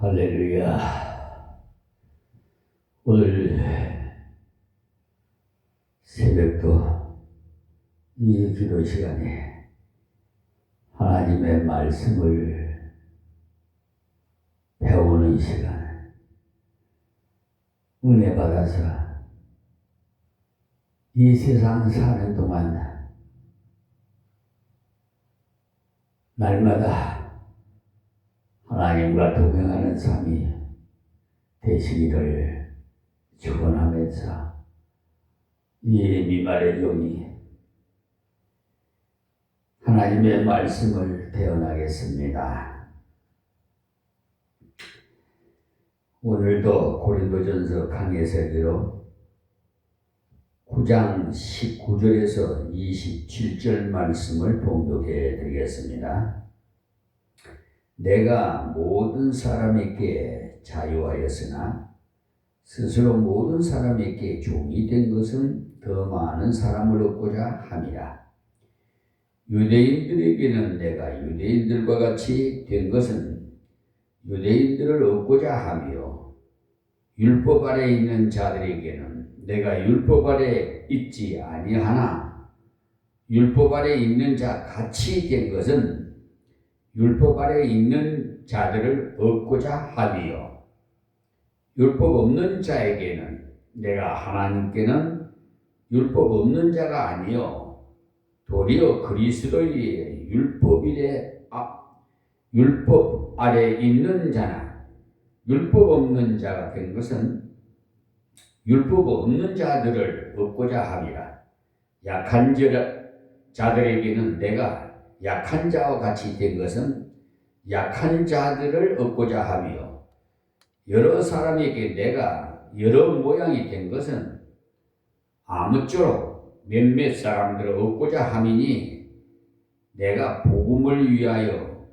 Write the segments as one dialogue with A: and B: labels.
A: 할렐루야. 오늘 새벽도 이 기도 시간에 하나님의 말씀을 배우는 시간, 은혜 받아서 이 세상 사는 동안 날마다 하나님과 동행하는 삶이 되시기를 축원하면서 이 미말의 종이 하나님의 말씀을 대언하겠습니다. 오늘도 고린도전서 강해설기로 9장 19절에서 27절 말씀을 봉독해 드리겠습니다. 내가 모든 사람에게 자유하였으나 스스로 모든 사람에게 종이 된 것은 더 많은 사람을 얻고자 함이라. 유대인들에게는 내가 유대인들과 같이 된 것은 유대인들을 얻고자 하며, 율법 아래 있는 자들에게는 내가 율법 아래 있지 아니하나 율법 아래 있는 자 같이 된 것은 율법 아래 있는 자들을 얻고자 하며, 율법 없는 자에게는 내가 하나님께는 율법 없는 자가 아니요 도리어 그리스도의 율법 아래 있는 자나 율법 없는 자가 된 것은 율법 없는 자들을 얻고자 함이라. 약한 자들에게는 내가 약한 자와 같이 된 것은 약한 자들을 얻고자 하며, 여러 사람에게 내가 여러 모양이 된 것은 아무쪼록 몇몇 사람들을 얻고자 함이니, 내가 복음을 위하여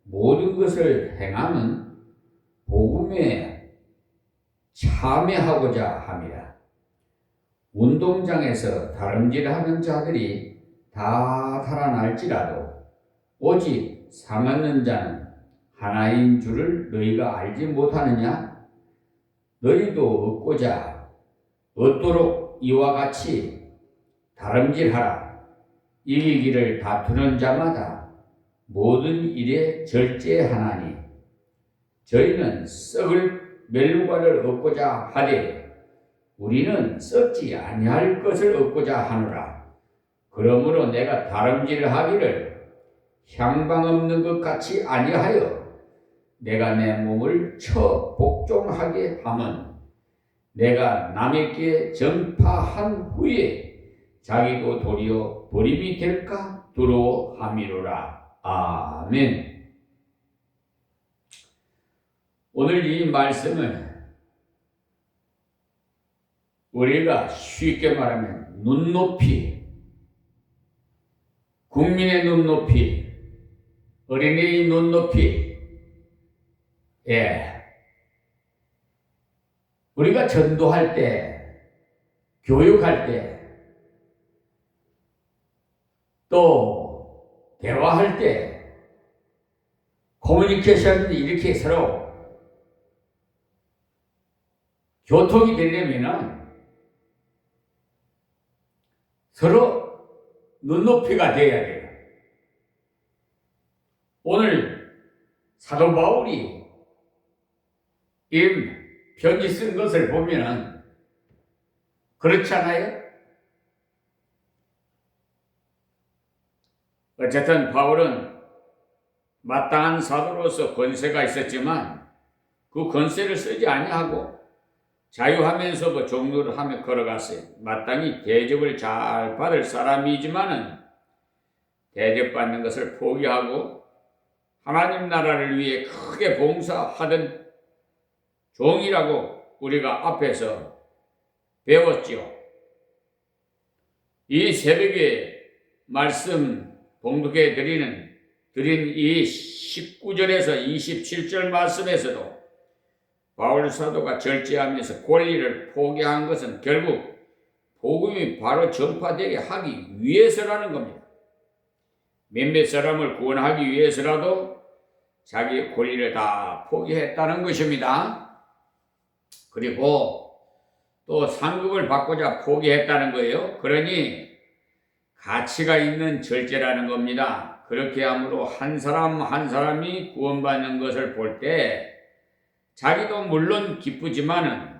A: 모든 것을 행하는 복음에 참여하고자 함이라. 운동장에서 다름질하는 자들이 다 달아날지라도 오직 상하는 자는 하나인 줄을 너희가 알지 못하느냐? 너희도 얻도록 이와 같이 다름질하라. 이기기를 다투는 자마다 모든 일에 절제하나니, 저희는 썩을 멸류관을 얻고자 하되 우리는 썩지 아니할 것을 얻고자 하노라. 그러므로 내가 다름질을 하기를 향방 없는 것 같이 아니하여 내가 내 몸을 쳐 복종하게 함은 내가 남에게 전파한 후에 자기도 도리어 버림이 될까 두려워함이로라. 아멘. 오늘 이 말씀을 우리가 쉽게 말하면 눈높이, 국민의 눈높이, 어린이의 눈높이, 우리가 전도할 때, 교육할 때, 또 대화할 때, 커뮤니케이션 이렇게 서로 교통이 되려면은 서로 눈높이가 돼야 돼요. 오늘 사도 바울이 이 편지 쓴 것을 보면은 그렇지 않아요? 어쨌든 바울은 마땅한 사도로서 권세가 있었지만 그 권세를 쓰지 아니하고 자유하면서도 종로를 하며 걸어갔어요. 마땅히 대접을 잘 받을 사람이지만은 대접받는 것을 포기하고 하나님 나라를 위해 크게 봉사하던 종이라고 우리가 앞에서 배웠죠. 이 새벽에 말씀 봉독해 드린 이 19절에서 27절 말씀에서도 바울 사도가 절제하면서 권리를 포기한 것은 결국 복음이 바로 전파되게 하기 위해서라는 겁니다. 몇몇 사람을 구원하기 위해서라도 자기 권리를 다 포기했다는 것입니다. 그리고 또 상급을 받고자 포기했다는 거예요. 그러니 가치가 있는 절제라는 겁니다. 그렇게 함으로 한 사람 한 사람이 구원받는 것을 볼 때 자기도 물론 기쁘지만은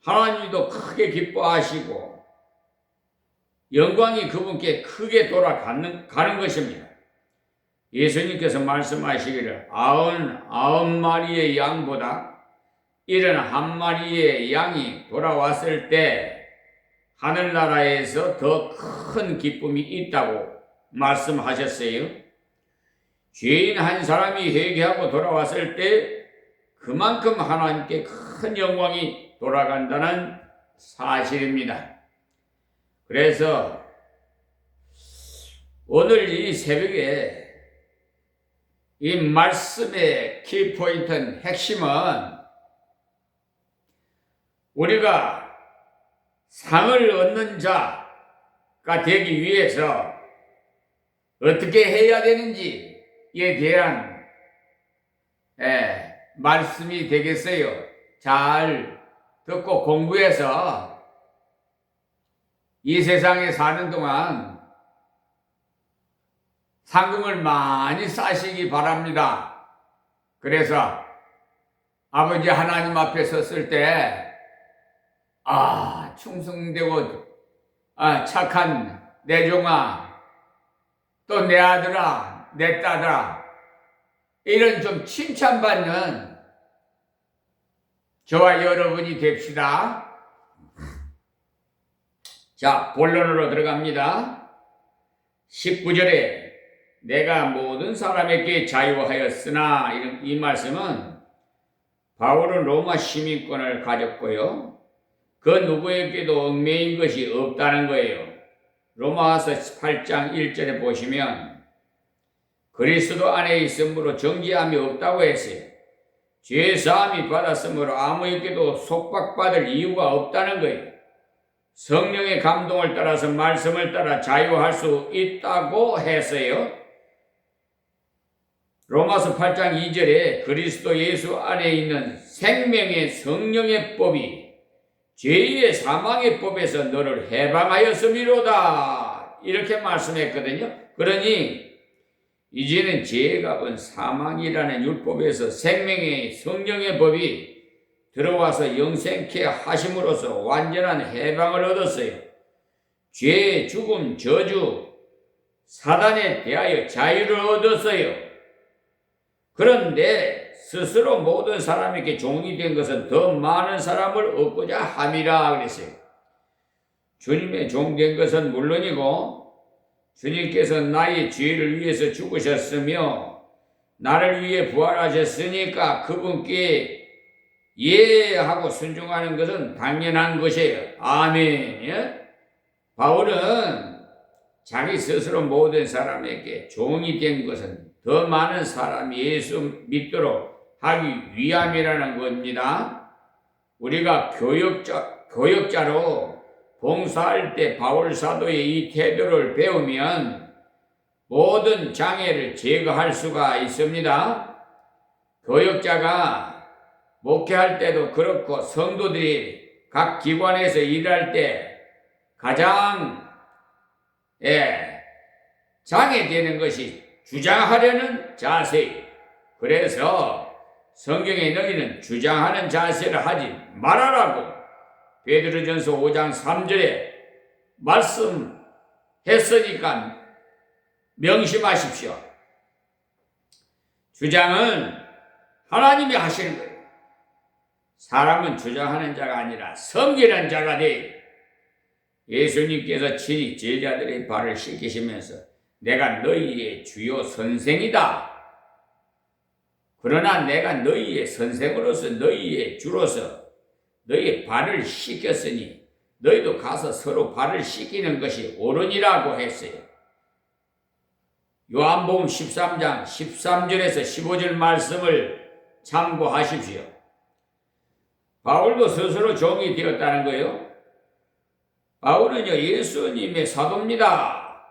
A: 하나님도 크게 기뻐하시고 영광이 그분께 크게 돌아가는 것입니다. 예수님께서 말씀하시기를 99마리의 양보다 71마리의 양이 돌아왔을 때 하늘나라에서 더 큰 기쁨이 있다고 말씀하셨어요. 죄인 한 사람이 회개하고 돌아왔을 때 그만큼 하나님께 큰 영광이 돌아간다는 사실입니다. 그래서 오늘 이 새벽에 이 말씀의 키포인트 핵심은 우리가 상을 얻는 자가 되기 위해서 어떻게 해야 되는지에 대한 말씀이 되겠어요. 잘 듣고 공부해서 이 세상에 사는 동안 상금을 많이 쌓으시기 바랍니다. 그래서 아버지 하나님 앞에 섰을 때 충성되고 착한 내 종아, 또 내 아들아, 내 딸아, 이런 좀 칭찬받는 저와 여러분이 됩시다. 자, 본론으로 들어갑니다. 19절에 내가 모든 사람에게 자유하였으나, 이 말씀은 바울은 로마 시민권을 가졌고요. 그 누구에게도 얽매인 것이 없다는 거예요. 로마서 8장 1절에 보시면 그리스도 안에 있으므로 정죄함이 없다고 했어요. 죄사함이 받았으므로 아무에게도 속박받을 이유가 없다는 거예요. 성령의 감동을 따라서 말씀을 따라 자유할 수 있다고 했어요. 로마서 8장 2절에 그리스도 예수 안에 있는 생명의 성령의 법이 죄의 사망의 법에서 너를 해방하였음이로다, 이렇게 말씀했거든요. 그러니 이제는 죄의 값은 사망이라는 율법에서 생명의 성령의 법이 들어와서 영생케 하심으로써 완전한 해방을 얻었어요. 죄, 죽음, 저주, 사단에 대하여 자유를 얻었어요. 그런데 스스로 모든 사람에게 종이 된 것은 더 많은 사람을 얻고자 함이라 그랬어요. 주님의 종 된 것은 물론이고 주님께서 나의 죄를 위해서 죽으셨으며 나를 위해 부활하셨으니까 그분께 예하고 순종하는 것은 당연한 것이에요. 아멘. 예? 바울은 자기 스스로 모든 사람에게 종이 된 것은 더 많은 사람이 예수 믿도록 하기 위함이라는 겁니다. 우리가 교역자로 봉사할 때 바울 사도의 이 태도를 배우면 모든 장애를 제거할 수가 있습니다. 교역자가 목회할 때도 그렇고 성도들이 각 기관에서 일할 때 가장 장애되는 것이 주장하려는 자세. 그래서 성경에 너희는 주장하는 자세를 하지 말아라고 베드로전서 5장 3절에 말씀했으니까 명심하십시오. 주장은 하나님이 하시는 거예요. 사람은 주장하는 자가 아니라 섬기는 자가 돼. 예수님께서 친히 제자들의 발을 씻기시면서 내가 너희의 주요 선생이다. 그러나 내가 너희의 선생으로서 너희의 주로서 너희의 발을 씻겼으니 너희도 가서 서로 발을 씻기는 것이 옳으니라고 했어요. 요한복음 13장 13절에서 15절 말씀을 참고하십시오. 바울도 스스로 종이 되었다는 거예요. 바울은요, 예수님의 사도입니다.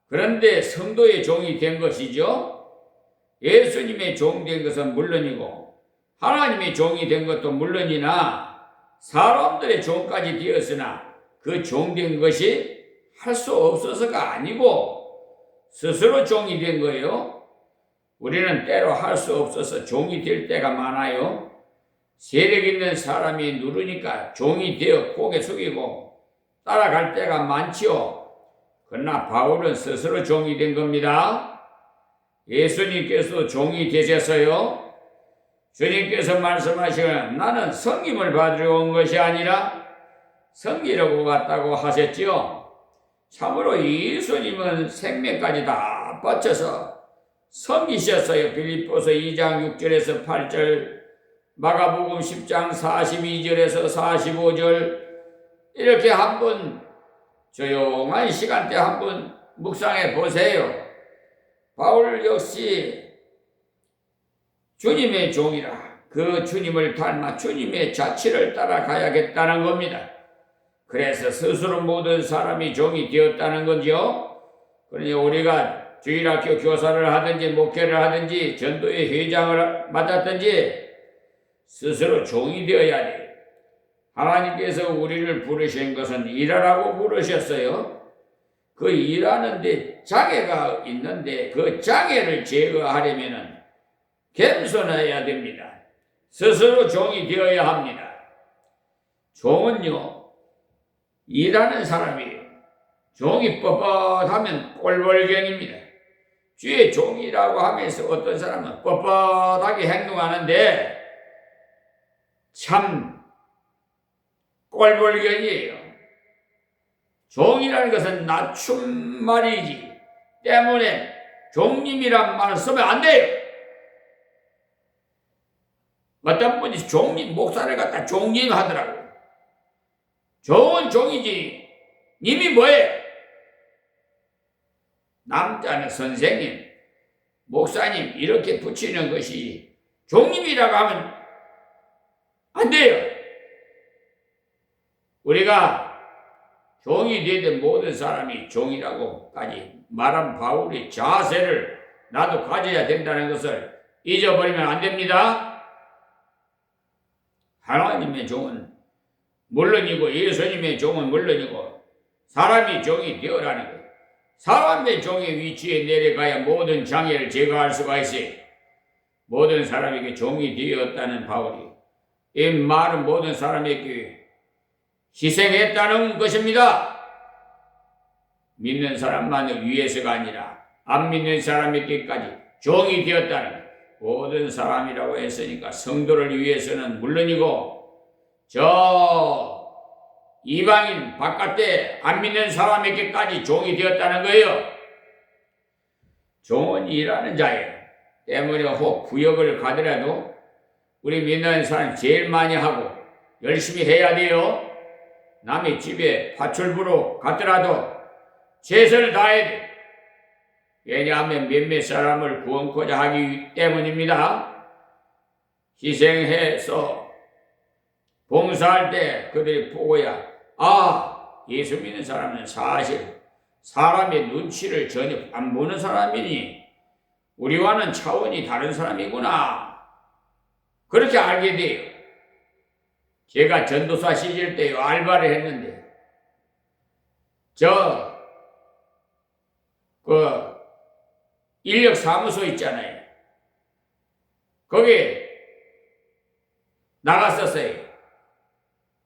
A: 그런데 성도의 종이 된 것이죠.
B: 예수님의 종 된 것은 물론이고 하나님의 종이 된 것도 물론이나 사람들의 종까지 되었으나 그 종 된 것이 할 수 없어서가 아니고 스스로 종이 된 거예요. 우리는 때로 할 수 없어서 종이 될 때가 많아요. 세력 있는 사람이 누르니까 종이 되어 고개 숙이고 따라갈 때가 많지요. 그러나 바울은 스스로 종이 된 겁니다. 예수님께서 종이 되셨어요. 주님께서 말씀하시기를 나는 섬김을 받으러 온 것이 아니라 섬기려고 왔다고 하셨지요. 참으로 예수님은 생명까지 다 바쳐서 섬기셨어요. 빌립보서 2장 6절에서 8절, 마가복음 10장 42절에서 45절 이렇게 한번 조용한 시간대 한번 묵상해 보세요. 바울 역시 주님의 종이라 그 주님을 닮아 주님의 자취를 따라가야겠다는 겁니다. 그래서 스스로 모든 사람이 종이 되었다는 거죠. 그러니 우리가 주일학교 교사를 하든지 목회를 하든지 전도의 회장을 맡았든지 스스로 종이 되어야 돼. 하나님께서 우리를 부르신 것은 일하라고 부르셨어요. 그 일하는데 장애가 있는데 그 장애를 제거하려면 겸손해야 됩니다. 스스로 종이 되어야 합니다. 종은요, 일하는 사람이에요. 종이 뻣뻣하면 꼴벌견입니다. 주의 종이라고 하면서 어떤 사람은 뻣뻣하게 행동하는데 참 꼴벌견이에요. 종이라는 것은 낮춤 말이지 때문에 종님이란 말을 쓰면 안 돼요. 어떤 분이 종님 목사를 갖다 종님 하더라고요. 종은 종이지 님이 뭐예요? 남자는 선생님, 목사님 이렇게 붙이는 것이 종님이라고 하면 안 돼요. 우리가 종이 되던 모든 사람이 종이라고까지 말한 바울의 자세를 나도 가져야 된다는 것을 잊어버리면 안 됩니다. 하나님의 종은 물론이고 예수님의 종은 물론이고 사람이 종이 되어라는 거예요. 사람의 종의 위치에 내려가야 모든 장애를 제거할 수가 있어요. 모든 사람에게 종이 되었다는 바울이 이 말은 모든 사람에게 희생했다는 것입니다. 믿는 사람만을 위해서가 아니라 안 믿는 사람에게까지 종이 되었다는 거예요. 모든 사람이라고 했으니까 성도를 위해서는 물론이고 저 이방인 바깥에 안 믿는 사람에게까지 종이 되었다는 거예요. 종은 일하는 자예요. 때문에 혹 구역을 가더라도 우리 믿는 사람 제일 많이 하고 열심히 해야 돼요. 남의 집에 파출부로 갔더라도 최선을 다해야 돼. 왜냐하면 몇몇 사람을 구원코자 하기 때문입니다. 희생해서 봉사할 때 그들이 보고야 예수 믿는 사람은 사실 사람의 눈치를 전혀 안 보는 사람이니 우리와는 차원이 다른 사람이구나 그렇게 알게 돼요. 제가 전도사 시절 때 알바를 했는데 인력사무소 있잖아요. 거기에 나갔었어요.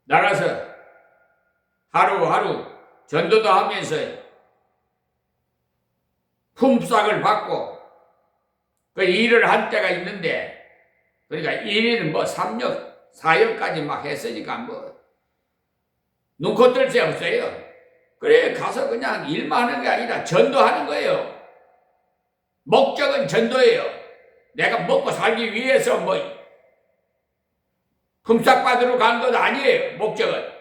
B: 나가서 하루하루 전도도 하면서 품삯을 받고 그 일을 할 때가 있는데 그러니까 일은 뭐 3역, 4역까지 막 했으니까 뭐 눈코 뜰 새 없어요. 그래 가서 그냥 일만 하는 게 아니라 전도하는 거예요. 목적은 전도예요. 내가 먹고 살기 위해서 뭐 품삯 받으러 간 건 아니에요. 목적은.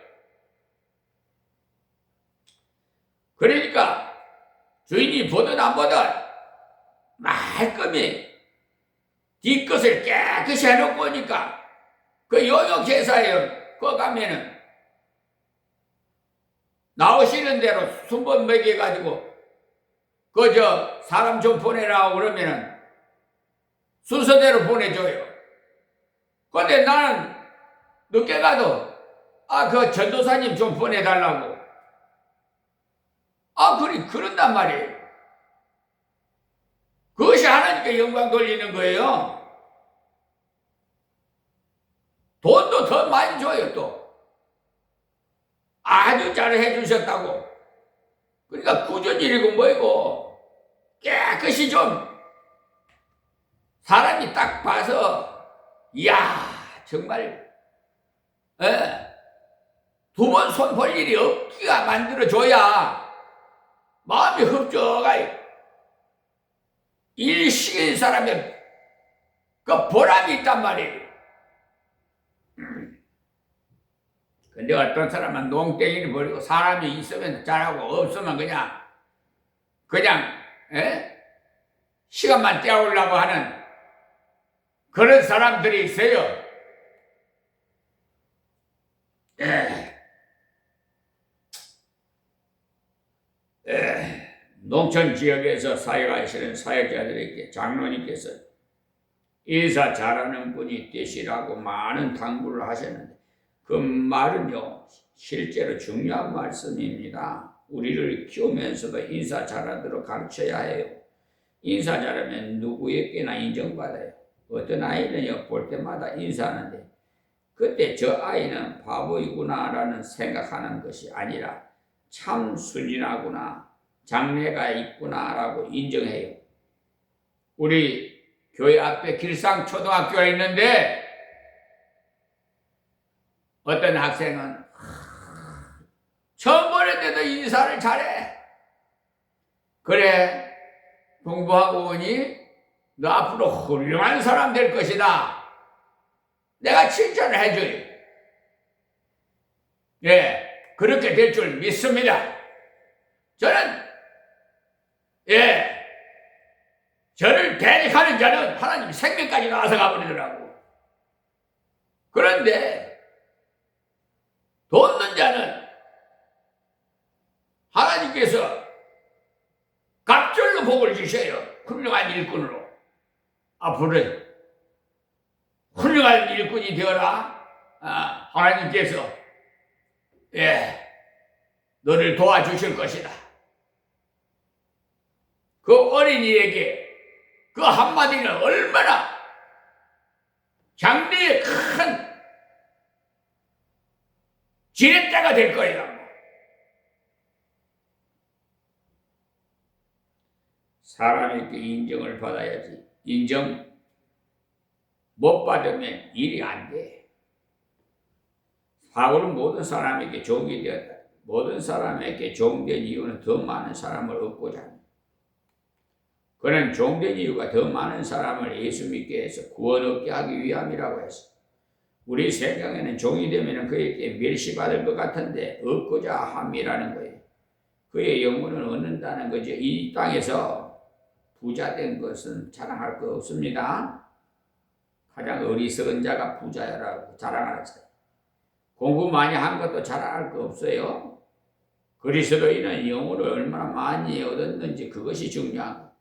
B: 그러니까 주인이 보든 안 보든 말끔히 뒷것을 깨끗이 해놓고 오니까 그 용역회사에 그 가면은 나오시는 대로 순번 먹여가지고 사람 좀 보내라고 그러면은 순서대로 보내줘요. 근데 나는 늦게 가도 그 전도사님 좀 보내달라고. 그런단 말이에요. 그것이 하나님께 영광 돌리는 거예요. 돈도 더 많이 줘요, 또. 아주 잘 해주셨다고. 그러니까 꾸준히고 뭐이고 깨끗이 좀 사람이 딱 봐서 이야 정말 두 번 손 벌 일이 없기가 만들어줘야 마음이 흡족하게 일 시킨 사람의 그 보람이 있단 말이에요. 근데 어떤 사람은 농땡이를 버리고 사람이 있으면 잘하고 없으면 그냥 시간만 때우려고 하는 그런 사람들이 있어요. 농촌 지역에서 사역하시는 사역자들에게 장로님께서 인사 잘하는 분이 되시라고 많은 당부를 하셨는데 그 말은요 실제로 중요한 말씀입니다. 우리를 키우면서도 인사 잘하도록 가르쳐야 해요. 인사 잘하면 누구에게나 인정받아요. 어떤 아이는요 볼 때마다 인사하는데 그때 저 아이는 바보이구나 라는 생각하는 것이 아니라 참 순진하구나 장래가 있구나 라고 인정해요. 우리 교회 앞에 길상초등학교가 있는데 어떤 학생은 처음 보는데도 인사를 잘해. 그래 공부하고 오니 너 앞으로 훌륭한 사람 될 것이다. 내가 칭찬을 해줘요. 그렇게 될 줄 믿습니다. 저를 대적하는 자는 하나님 생명까지 나와서 가버리더라고. 그런데 돈 없는 자는 하나님께서 갑절로 복을 주셔요. 훌륭한 일꾼으로. 앞으로 훌륭한 일꾼이 되어라. 하나님께서 너를 도와주실 것이다. 그 어린이에게 그 한마디는 얼마나 장래의 큰 지렛대가 될 거예요. 사람에게 인정을 받아야지. 인정 못 받으면 일이 안 돼. 바울은 모든 사람에게 종이 되었다. 모든 사람에게 종된 이유는 더 많은 사람을 얻고자 합니다. 그는 종된 이유가 더 많은 사람을 예수 믿게 해서 구원 얻게 하기 위함이라고 했어. 우리 생각에는 종이 되면 그에게 멸시받을 것 같은데 얻고자 함이라는 거예요. 그의 영혼을 얻는다는 거죠. 이 땅에서 부자 된 것은 자랑할 거 없습니다. 가장 어리석은 자가 부자라고 자랑하는 사람. 공부 많이 한 것도 자랑할 거 없어요. 그리스도인은 영혼을 얼마나 많이 얻었는지 그것이 중요한 거예요.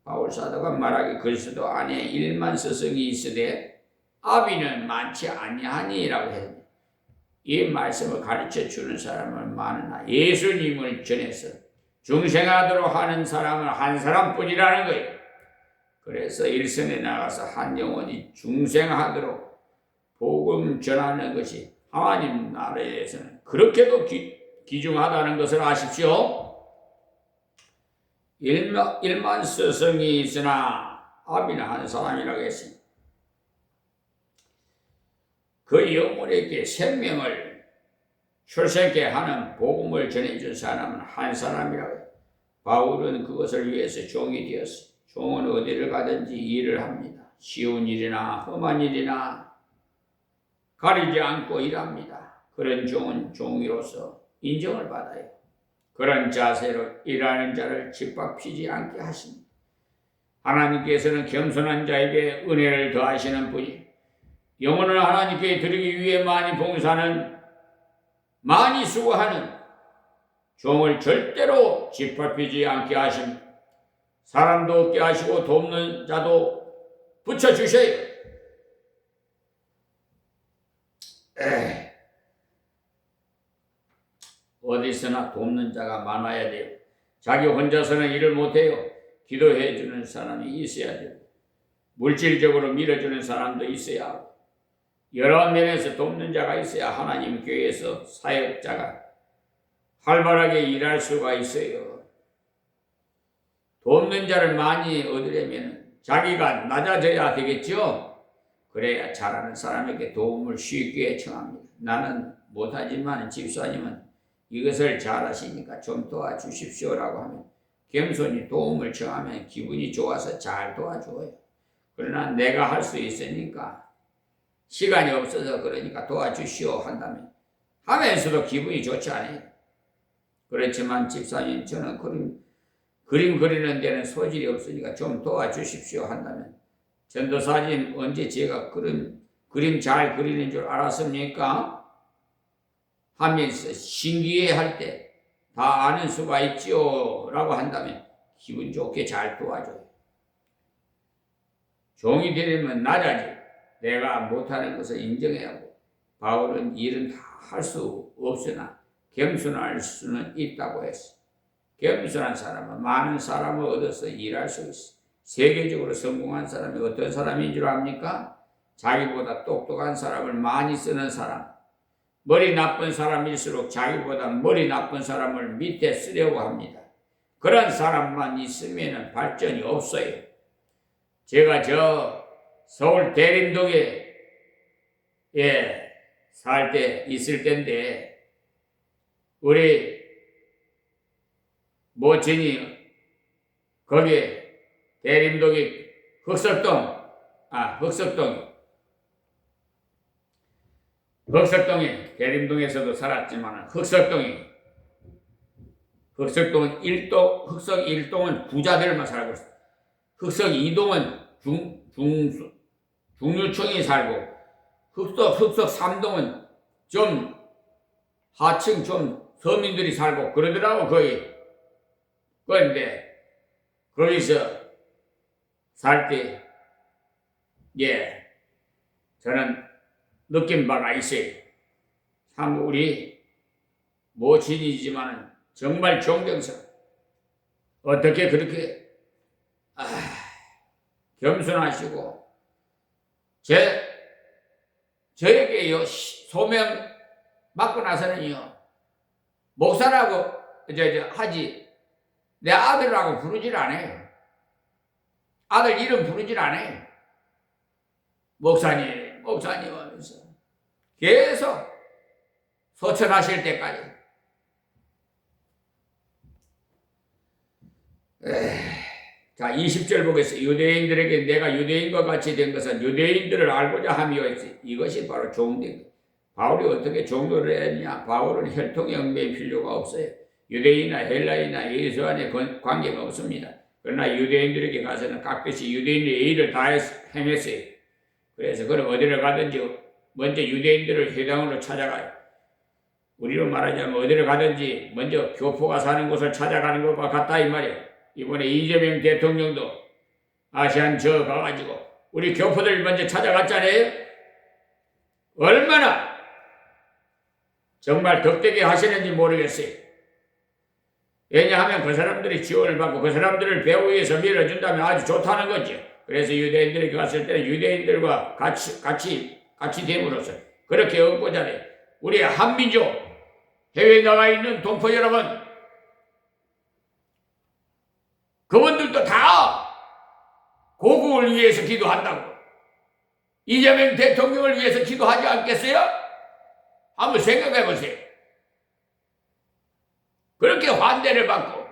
B: 바울 사도가 말하기 그리스도 안에 1만 스승이 있으되 아비는 많지 아니하니라고 했는데 이 말씀을 가르쳐 주는 사람은 많으나 예수님을 전해서 중생하도록 하는 사람은 한 사람뿐이라는 거예요. 그래서 일선에 나가서 한 영혼이 중생하도록 복음 전하는 것이 하나님 나라에서는 그렇게도 귀중하다는 것을 아십시오. 1만 스승이 있으나 아비는 한 사람이라고 했습니다. 그 영혼에게 생명을 출생케 하는 복음을 전해준 사람은 한 사람이라고 해요. 바울은 그것을 위해서 종이 되었어요. 종은 어디를 가든지 일을 합니다. 쉬운 일이나 험한 일이나 가리지 않고 일합니다. 그런 종은 종이로서 인정을 받아요. 그런 자세로 일하는 자를 짓밟히지 않게 하십니다. 하나님께서는 겸손한 자에게 은혜를 더하시는 분이 영혼을 하나님께 드리기 위해 많이 봉사하는 많이 수고하는 종을 절대로 짓밟히지 않게 하십니다. 사람도 없게 하시고 돕는 자도 붙여주셔요. 어디서나 돕는 자가 많아야 돼요. 자기 혼자서는 일을 못해요. 기도해 주는 사람이 있어야 돼요. 물질적으로 밀어주는 사람도 있어야 하고, 여러 면에서 돕는 자가 있어야 하나님 교회에서 사역자가 활발하게 일할 수가 있어요. 돕는 자를 많이 얻으려면 자기가 낮아져야 되겠죠. 그래야 잘하는 사람에게 도움을 쉽게 청합니다. 나는 못하지만 집사님은 이것을 잘하시니까 좀 도와주십시오라고 하면 겸손히 도움을 청하면 기분이 좋아서 잘 도와줘요. 그러나 내가 할 수 있으니까 시간이 없어서 그러니까 도와주시오 한다면 하면서도 기분이 좋지 않아요. 그렇지만 집사님 저는 그림 그리는 데는 소질이 없으니까 좀 도와주십시오 한다면 전도사님 언제 제가 그림 잘 그리는 줄 알았습니까? 하면서 신기해할 때 다 아는 수가 있지요 라고 한다면 기분 좋게 잘 도와줘요. 종이 되려면 낮아지 내가 못하는 것을 인정해야 하고, 바울은 일은 다 할 수 없으나 겸손할 수는 있다고 했어. 겸손한 사람은 많은 사람을 얻어서 일할 수 있어. 세계적으로 성공한 사람이 어떤 사람인 줄 압니까? 자기보다 똑똑한 사람을 많이 쓰는 사람. 머리 나쁜 사람일수록 자기보다 머리 나쁜 사람을 밑에 쓰려고 합니다. 그런 사람만 있으면 발전이 없어요. 제가 저 서울 대림동에 살 때 있을 때인데 우리 모친이 거기 대림동이 흑석동에 대림동에서도 살았지만 흑석동은 흑석 1동은 부자들만 살고 있어. 흑석 2동은 중류층이 살고 흑석 3동은 좀 하층 좀 서민들이 살고 그러더라고 거의. 그런데 거기서 살 때 저는 느낀 바가 있어요. 참 우리 모친이지만 정말 존경스러워. 어떻게 그렇게 겸손하시고 저에게요 소명 맡고 나서는요 목사라고 하지 내 아들이라고 부르질 않아요. 아들 이름 부르질 않아요. 목사님 하면서 계속 소천하실 때까지. 자 20절 보겠습니다. 유대인들에게 내가 유대인과 같이 된 것은 유대인들을 알고자 함이었지. 이것이 바로 종된 것. 바울이 어떻게 종교를 했냐? 바울은 혈통의 얽매일 필요가 없어요. 유대인이나 헬라인이나 예수 안에 관계가 없습니다. 그러나 유대인들에게 가서는 깍듯이 유대인의 일을 다 행했어요. 그래서 그는 어디를 가든지 먼저 유대인들을 회당으로 찾아가요. 우리로 말하자면 어디를 가든지 먼저 교포가 사는 곳을 찾아가는 것과 같다 이 말이에요. 이번에 이재명 대통령도 아시안 저 가가지고 우리 교포들 먼저 찾아갔잖아요. 얼마나 정말 덕되게 하시는지 모르겠어요. 왜냐하면 그 사람들이 지원을 받고 그 사람들을 배후 위에서 밀어준다면 아주 좋다는 거죠. 그래서 유대인들이 갔을 때는 유대인들과 같이 됨으로써 그렇게 얻고자 해. 우리 한민족 해외에 나가 있는 동포 여러분, 그분들도 다 고국을 위해서 기도한다고. 이재명 대통령을 위해서 기도하지 않겠어요? 한번 생각해 보세요. 그렇게 환대를 받고,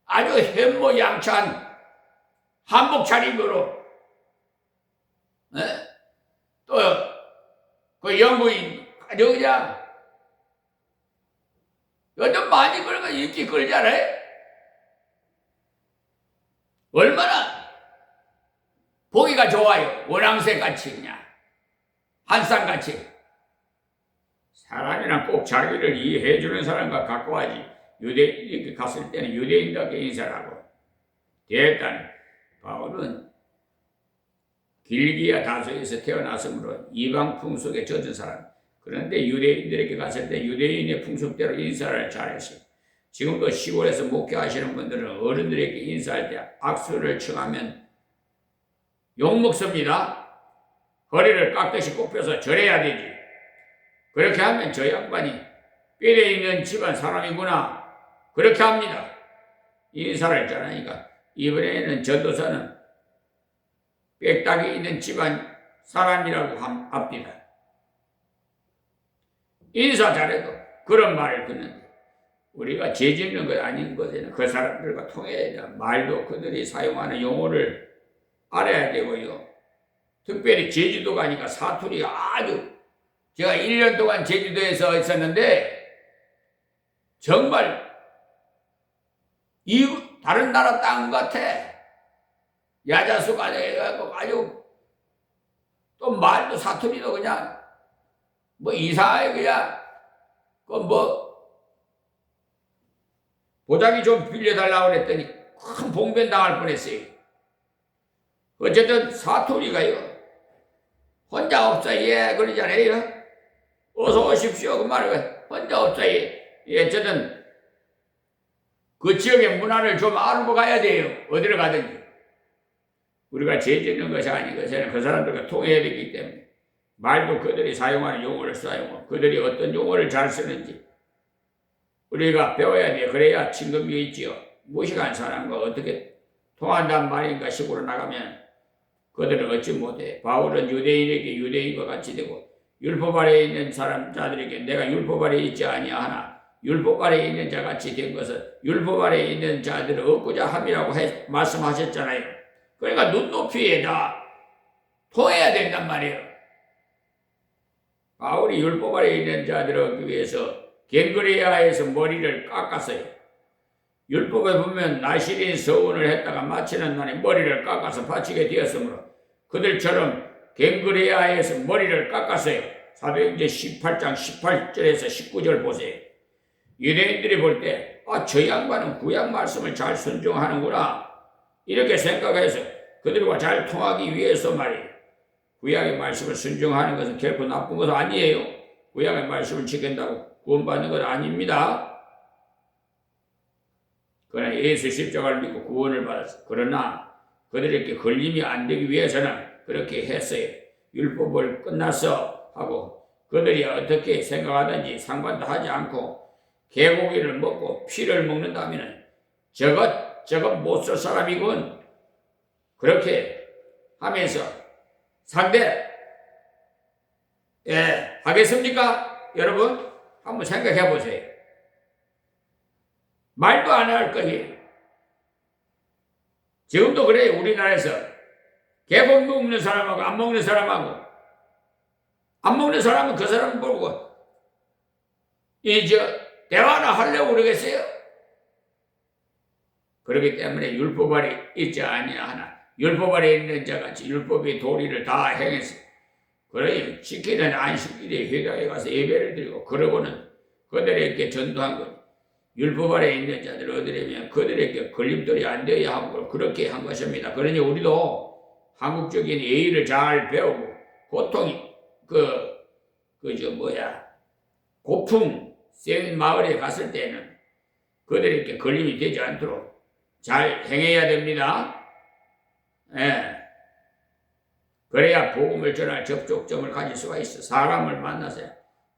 B: 아주 현모양처한 한복 차림으로, 또, 그 영부인, 아주 그냥, 요즘 많이 그런 거 인기 끌잖아요? 얼마나 보기가 좋아요. 원앙새 같이 그냥, 한상 같이. 사람이랑 꼭 자기를 이해해주는 사람과 갖고 와야지. 이렇게 갔을 때는 유대인답게 인사를 하고, 됐다니. 바울은 길기야 다소에서 태어났으므로 이방 풍속에 젖은 사람. 그런데 유대인들에게 갔을 때 유대인의 풍속대로 인사를 잘했어요. 지금도 시골에서 목회하시는 분들은 어른들에게 인사할 때 악수를 청하면 욕먹습니다. 허리를 깍듯이 꼽혀서 절해야 되지. 그렇게 하면 저 양반이 뼈에 있는 집안 사람이구나. 그렇게 합니다. 인사를 잘하니까 이번에는 전도사는 빽딱이 있는 집안 사람이라고 합니다. 인사 잘해도 그런 말을 듣는데 우리가 죄 짓는 것 아닌 것에는 그 사람들과 통해야 돼. 말도 그들이 사용하는 용어를 알아야 되고요. 특별히 제주도 가니까 사투리가 아주, 제가 1년 동안 제주도에서 있었는데 정말 다른 나라 땅 같아. 야자수가 돼가지고 아주, 또 말도 사투리도 그냥 뭐 이상하게 그냥 보자기 좀 빌려달라고 그랬더니 큰 봉변 당할 뻔했어요. 어쨌든 사투리가요, 혼자 없어 예 그러잖아요. 어서 오십시오 그 말을 혼자 없어 예. 어쨌든 그 지역의 문화를 좀 알고 가야 돼요. 어디를 가든지. 우리가 죄 짓는 것이 아닌 것에는 그 사람들과 통해야 되기 때문에 말도 그들이 사용하는 용어를 사용하고 그들이 어떤 용어를 잘 쓰는지 우리가 배워야 돼. 그래야 친근미 있지요. 무식한 사람과 어떻게 통한단 말인가 시골로 나가면 그들은 얻지 못해. 바울은 유대인에게 유대인과 같이 되고 율법 아래에 있는 자들에게 내가 율법 아래에 있지 아니하나 율법 아래에 있는 자같이 된 것은 율법 아래에 있는 자들을 얻고자 함이라고 말씀하셨잖아요. 그러니까 눈높이에 다 통해야 된단 말이에요. 바울이 율법 아래에 있는 자들을 얻기 위해서 갱그레아에서 머리를 깎았어요. 율법에 보면 나실인 서원을 했다가 마치는 날에 머리를 깎아서 바치게 되었으므로 그들처럼 갱그레아에서 머리를 깎았어요. 사도행전 18장 18절에서 19절 보세요. 유대인들이 볼 때 저 양반은 구약 말씀을 잘 순종하는구나 이렇게 생각해서 그들과 잘 통하기 위해서 말이에요. 구약의 말씀을 순종하는 것은 결코 나쁜 것은 아니에요. 구약의 말씀을 지킨다고 구원받는 건 아닙니다. 그러나 예수 십자가를 믿고 구원을 받았어요. 그러나 그들에게 걸림이 안 되기 위해서는 그렇게 했어요. 율법을 끝났어 하고 그들이 어떻게 생각하든지 상관도 하지 않고 개고기를 먹고 피를 먹는다면 저것 못 쓸 사람이군. 그렇게 하면서 상대 하겠습니까? 여러분 한번 생각해 보세요. 말도 안 할 거예요. 지금도 그래요. 우리나라에서 개고기 먹는 사람하고 안 먹는 사람하고 안 먹는 사람은 그 사람 보고 대화나 하려고 그러겠어요? 그렇기 때문에 율법 아래 있지 아니하나 율법 아래 있는 자같이 율법의 도리를 다 행해서 그래 지키는 안식일에 회당에 가서 예배를 드리고 그러고는 그들에게 전도한 것. 율법 아래 있는 자들 얻으려면 그들에게 걸림돌이 안 되어야 하고 그렇게 한 것입니다. 그러니 우리도 한국적인 예의를 잘 배우고 고통이 고풍 센 마을에 갔을 때는 그들에게 걸림이 되지 않도록 잘 행해야 됩니다. 그래야 복음을 전할 접촉점을 가질 수가 있어. 사람을 만나서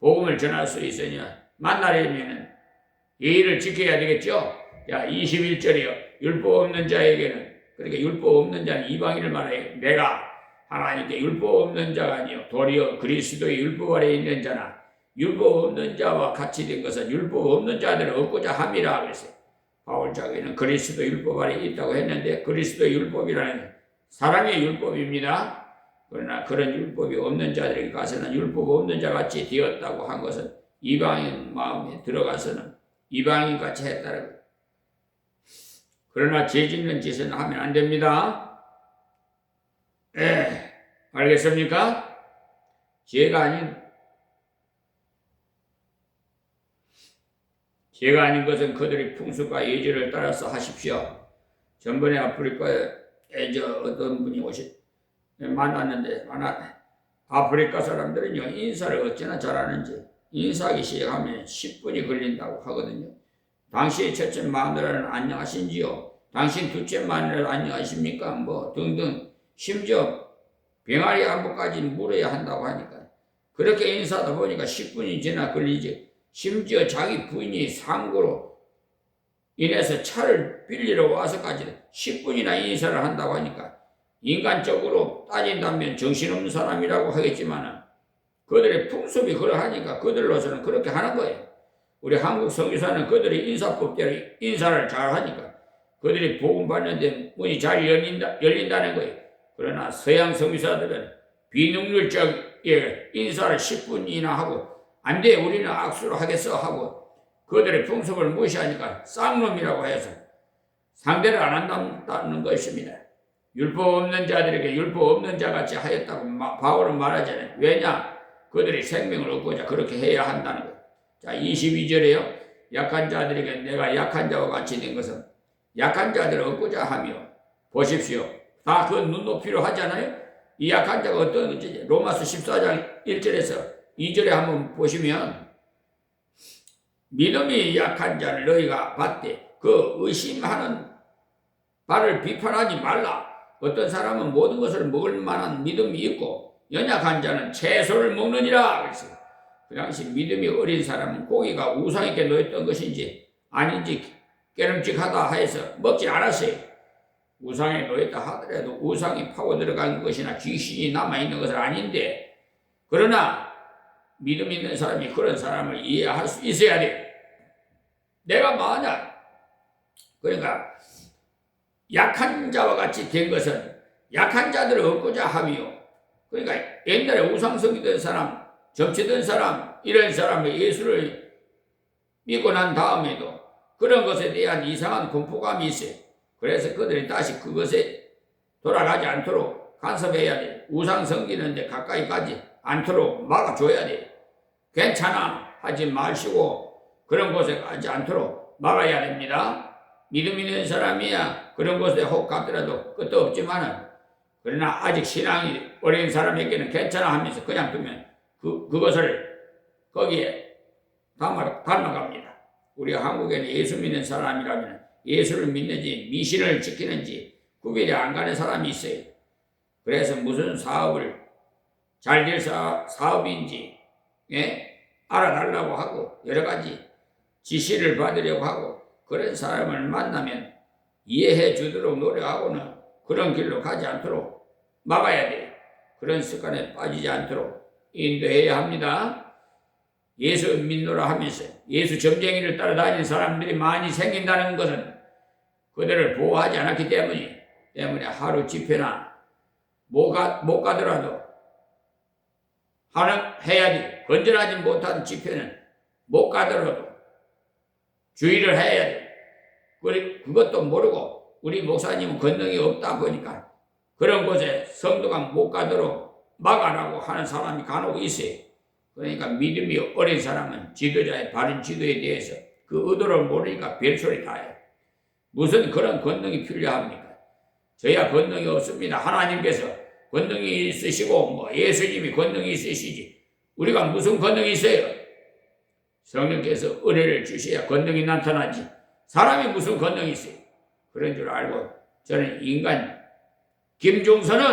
B: 복음을 전할 수 있으냐 만나려면 예의를 지켜야 되겠죠. 21절이요. 율법 없는 자에게는, 그러니까 율법 없는 자는 이방인을 말해요. 내가 하나님께 율법 없는 자가 아니요 도리어 그리스도의 율법 아래 있는 자나 율법 없는 자와 같이 된 것은 율법 없는 자들을 얻고자 함이라 그랬어요. 바울 자기는 그리스도 율법 아래 있다고 했는데 그리스도 율법이라는 사랑의 율법입니다. 그러나 그런 율법이 없는 자들에게 가서는 율법 없는 자같이 되었다고 한 것은 이방인 마음에 들어가서는 이방인같이 했다는 거예요. 그러나 죄 짓는 짓은 하면 안 됩니다. 알겠습니까? 죄가 아닌 것은 그들의 풍습과 예절을 따라서 하십시오. 전번에 아프리카에 어떤 분이 만났는데, 아프리카 사람들은요, 인사를 어찌나 잘하는지, 인사하기 시작하면 10분이 걸린다고 하거든요. 당신의 첫째 마누라는 안녕하신지요? 당신 둘째 마누라는 안녕하십니까? 뭐 등등. 심지어 병아리 안부까지 물어야 한다고 하니까. 그렇게 인사하다 보니까 10분이 지나 걸리지. 심지어 자기 부인이 상고로 인해서 차를 빌리러 와서까지 10분이나 인사를 한다고 하니까, 인간적으로 따진다면 정신없는 사람이라고 하겠지만 그들의 풍습이 그러하니까 그들로서는 그렇게 하는 거예요. 우리 한국 선교사는 그들의 인사법대로 인사를 잘 하니까 그들이 복음 받는데 문이 잘 열린다는 거예요. 그러나 서양 선교사들은 비능률적에 인사를 10분이나 하고, 안 돼, 우리는 악수로 하겠어 하고, 그들의 풍습을 무시하니까 쌍놈이라고 해서 상대를 안 한다는 것입니다. 율법 없는 자들에게 율법 없는 자같이 하였다고 바울은 말하잖아요. 왜냐? 그들이 생명을 얻고자 그렇게 해야 한다는 거예요. 자, 22절에요. 약한 자들에게 내가 약한 자와 같이 된 것은 약한 자들을 얻고자 하며, 보십시오. 다 그 눈높이로 하잖아요. 이 약한 자가 어떤 건지 로마서 14장 1절에서 2절에 한번 보시면, 믿음이 약한 자를 너희가 받되 그 의심하는 바를 비판하지 말라. 어떤 사람은 모든 것을 먹을 만한 믿음이 있고 연약한 자는 채소를 먹느니라. 그래서 그 당시 믿음이 어린 사람은 고기가 우상에게 놓였던 것인지 아닌지 깨름직하다 하여서 먹지 않았어요. 우상에 놓였다 하더라도 우상이 파고 들어간 것이나 귀신이 남아있는 것은 아닌데, 그러나 믿음 있는 사람이 그런 사람을 이해할 수 있어야 돼. 내가 만약 그러니까 약한 자와 같이 된 것은 약한 자들을 얻고자 하며, 그러니까 옛날에 우상숭이던 사람, 점치던 사람, 이런 사람이 예수를 믿고 난 다음에도 그런 것에 대한 이상한 공포감이 있어요. 그래서 그들이 다시 그것에 돌아가지 않도록 간섭해야 돼. 우상 섬기는데 가까이 가지 않도록 막아줘야 돼. 괜찮아 하지 마시고 그런 곳에 가지 않도록 막아야 됩니다. 믿음 있는 사람이야 그런 곳에 혹 가더라도 끝도 없지만은, 그러나 아직 신앙이 어린 사람에게는 괜찮아 하면서 그냥 두면 그것을 거기에 담아갑니다. 우리 한국에는 예수 믿는 사람이라면 예수를 믿는지 미신을 지키는지 구별이 안 가는 사람이 있어요. 그래서 무슨 사업을 잘 될 사업인지 알아달라고 하고 여러 가지 지시를 받으려고 하고, 그런 사람을 만나면 이해해 주도록 노력하고는 그런 길로 가지 않도록 막아야 돼요. 그런 습관에 빠지지 않도록 인도해야 합니다. 예수 믿노라 하면서 예수 점쟁이를 따라다니는 사람들이 많이 생긴다는 것은 그들을 보호하지 않았기 때문에 하루 집회나 못 가더라도 해야 돼. 건전하지 못한 집회는 못 가더라도 주의를 해야 돼. 그것도 모르고 우리 목사님은 권능이 없다 보니까 그런 곳에 성도가 못 가도록 막아라고 하는 사람이 간혹 있어요. 그러니까 믿음이 어린 사람은 지도자의 바른 지도에 대해서 그 의도를 모르니까 별소리 다 해요. 무슨 그런 권능이 필요합니까? 저야 권능이 없습니다. 하나님께서 권능이 있으시고 예수님이 권능이 있으시지 우리가 무슨 권능이 있어요? 성령께서 은혜를 주셔야 권능이 나타나지 사람이 무슨 권능이 있어요? 그런 줄 알고 저는 인간 김종선은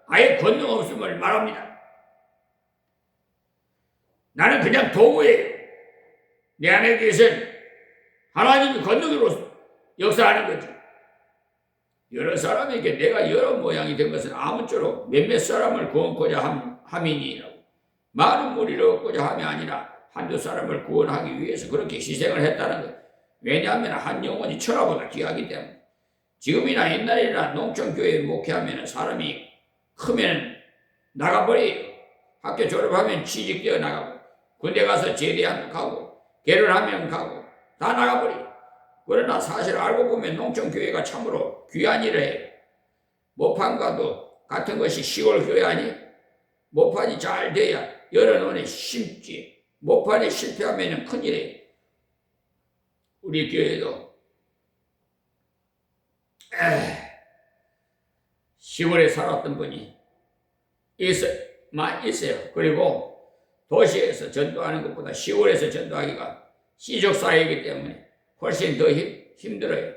B: 아예 권능 없음을 말합니다. 나는 그냥 도구예요. 내 안에 계신 하나님이 권능으로 역사하는 거죠. 여러 사람에게 내가 여러 모양이 된 것은 아무쪼록 몇몇 사람을 구원하고자 함이니라고. 많은 무리를 얻고자 함이 아니라 한두 사람을 구원하기 위해서 그렇게 희생을 했다는 것. 왜냐하면 한 영혼이 천하보다 귀하기 때문에. 지금이나 옛날이나 농촌교회에 목회하면 사람이 크면 나가버려요. 학교 졸업하면 취직되어 나가고 군대 가서 제대하면 가고 결혼하면 가고 다 나가버려요. 그러나 사실 알고 보면 농촌교회가 참으로 귀한 일을 해요. 모판과도 같은 것이 시골 교회 아니? 모판이 잘 돼야 여러 논에 심지. 모판이 실패하면 큰일이에요. 우리 교회도 시골에 살았던 분이 있어요. 그리고 도시에서 전도하는 것보다 시골에서 전도하기가 시족사회이기 때문에 훨씬 더 힘들어요.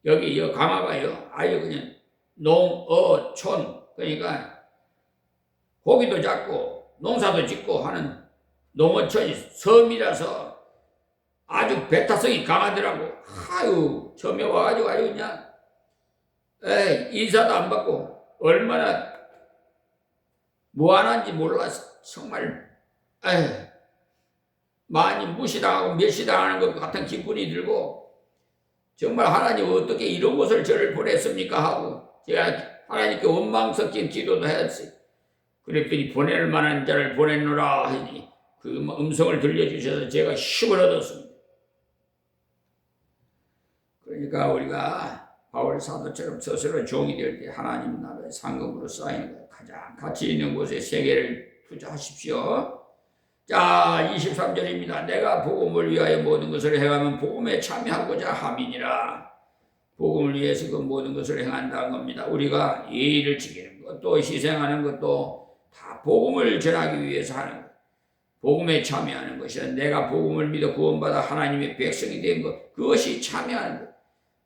B: 여기 강화가요, 아주 그냥 촌, 그러니까 고기도 잡고 농사도 짓고 하는 농어촌이 섬이라서 아주 배타성이 강하더라고. 아유, 처음에 와가지고 아주 그냥 인사도 안 받고 얼마나 무한한지 몰라서 정말 많이 무시당하고 멸시당하는 것 같은 기분이 들고, 정말 하나님 어떻게 이런 곳을 저를 보냈습니까 하고 제가 하나님께 원망 섞인 기도도 했어요. 그랬더니 보낼 만한 자를 보냈노라 하니 그 음성을 들려주셔서 제가 힘을 얻었습니다. 그러니까 우리가 바울 사도처럼 스스로 종이 될 때 하나님 나라의 상급으로 쌓이는 것, 가장 가치 있는 곳에 세계를 투자하십시오. 자, 23절입니다. 내가 복음을 위하여 모든 것을 행하면 복음에 참여하고자 함이니라. 복음을 위해서 그 모든 것을 행한다는 겁니다. 우리가 예의를 지키는 것도 희생하는 것도 다 복음을 전하기 위해서 하는 것. 복음에 참여하는 것이라. 내가 복음을 믿어 구원받아 하나님의 백성이 된 것, 그것이 참여하는 것.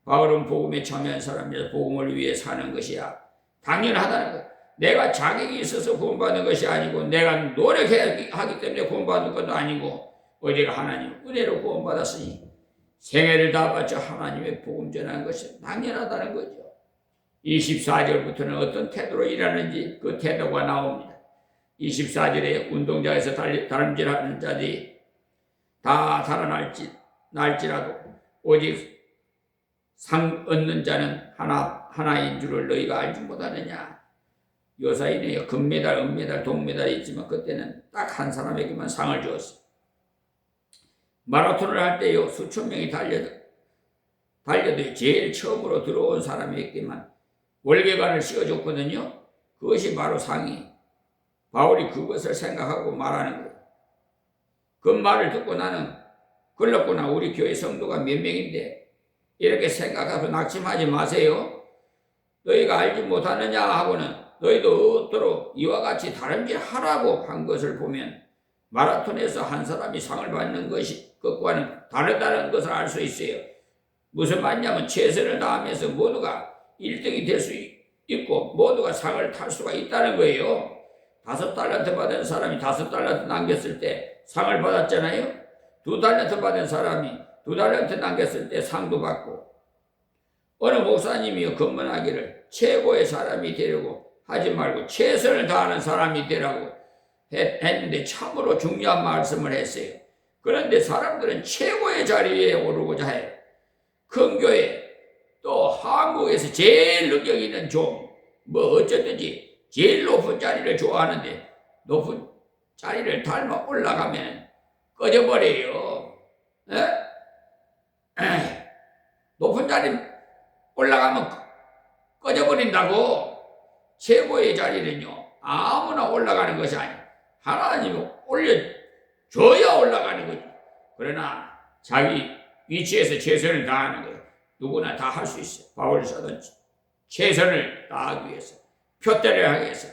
B: 바울은 복음에 참여한 사람이라서 복음을 위해 사는 것이야 당연하다는 것. 내가 자격이 있어서 구원받는 것이 아니고 내가 노력하기 때문에 구원받는 것도 아니고 오직 하나님 은혜로 구원받았으니 생애를 다 바쳐 하나님의 복음 전하는 것이 당연하다는 거죠. 24절부터는 어떤 태도로 일하는지 그 태도가 나옵니다. 24절에 운동장에서 다름질하는 자들이 다 달아날지라도 오직 상 얻는 자는 하나인 줄을 너희가 알지 못하느냐. 요사이네요. 금메달, 은메달, 동메달이 있지만 그때는 딱 한 사람에게만 상을 주었어요. 마라톤을 할 때요, 수천 명이 달려도 제일 처음으로 들어온 사람에게만 월계관을 씌워줬거든요. 그것이 바로 상이. 바울이 그것을 생각하고 말하는 거예요. 그 말을 듣고 나는 글렀구나. 우리 교회 성도가 몇 명인데 이렇게 생각하고 낙심하지 마세요. 너희가 알지 못하느냐 하고는 너희도 얻도록 이와 같이 다름질 하라고 한 것을 보면 마라톤에서 한 사람이 상을 받는 것과는 다르다는 것을 알 수 있어요. 무슨 말이냐면 최선을 다하면서 모두가 1등이 될 수 있고 모두가 상을 탈 수가 있다는 거예요. 5달란트 받은 사람이 5달란트 남겼을 때 상을 받았잖아요. 2달란트 받은 사람이 2달란트 남겼을 때 상도 받고, 어느 목사님이요 건면하기를 최고의 사람이 되려고 하지 말고 최선을 다하는 사람이 되라고 했는데 참으로 중요한 말씀을 했어요. 그런데 사람들은 최고의 자리에 오르고자 해요. 큰 교회, 또 한국에서 제일 능력 있는 어쨌든지 제일 높은 자리를 좋아하는데 높은 자리를 닮아 올라가면 꺼져버려요. 높은 자리 올라가면 꺼져버린다고. 최고의 자리는요 아무나 올라가는 것이 아니에요. 하나님이 올려줘야 올라가는 거죠. 그러나 자기 위치에서 최선을 다하는 거예요. 누구나 다 할 수 있어요. 바울 사도 최선을 다하기 위해서, 표대를 하기 위해서